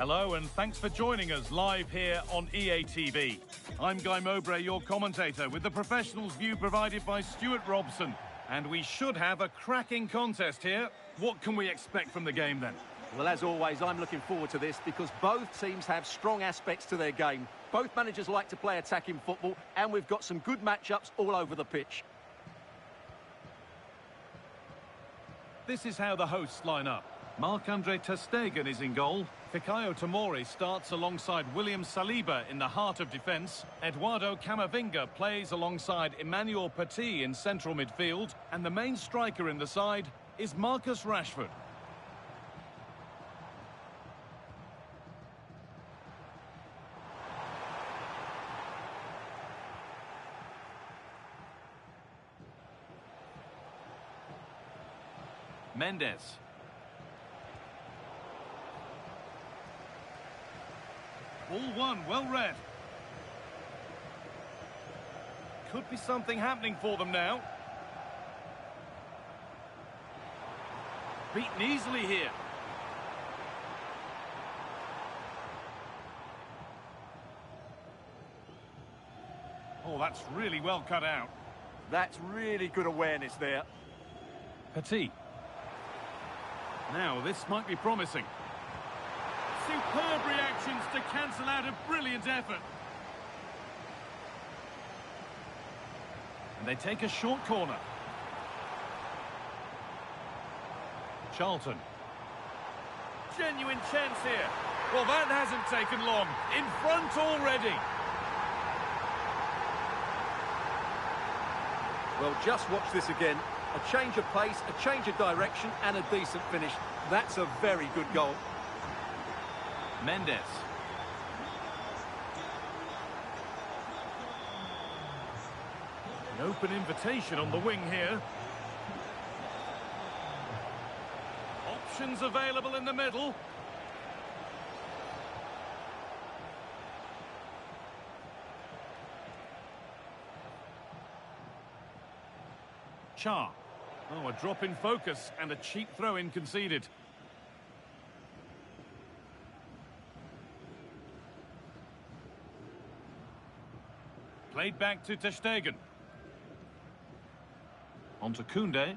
Hello and thanks for joining us live here on EA TV. I'm Guy Mowbray, your commentator, with the professionals' view provided by Stuart Robson. And we should have a cracking contest here. What can we expect from the game then? Well, as always, I'm looking forward to this because both teams have strong aspects to their game. Both managers like to play attacking football, and we've got some good matchups all over the pitch. This is how the hosts line up. Marc-Andre ter Stegen is in goal. Fikayo Tomori starts alongside William Saliba in the heart of defence. Eduardo Camavinga plays alongside Emmanuel Petit in central midfield. And the main striker in the side is Marcus Rashford. Mendes. Ball one, well read. Could be something happening for them now. Beaten easily here. Oh, that's really well cut out. That's really good awareness there. Petit. Now, this might be promising. Superb reactions to cancel out a brilliant effort. And they take a short corner. Charlton. Genuine chance here. Well, that hasn't taken long. In front already. Well, just watch this again. A change of pace, a change of direction, and a decent finish. That's a very good goal. Mendes. An open invitation on the wing here. Options available in the middle. Char. Oh, a drop in focus and a cheap throw-in conceded. Played back to ter Stegen. On to Koundé.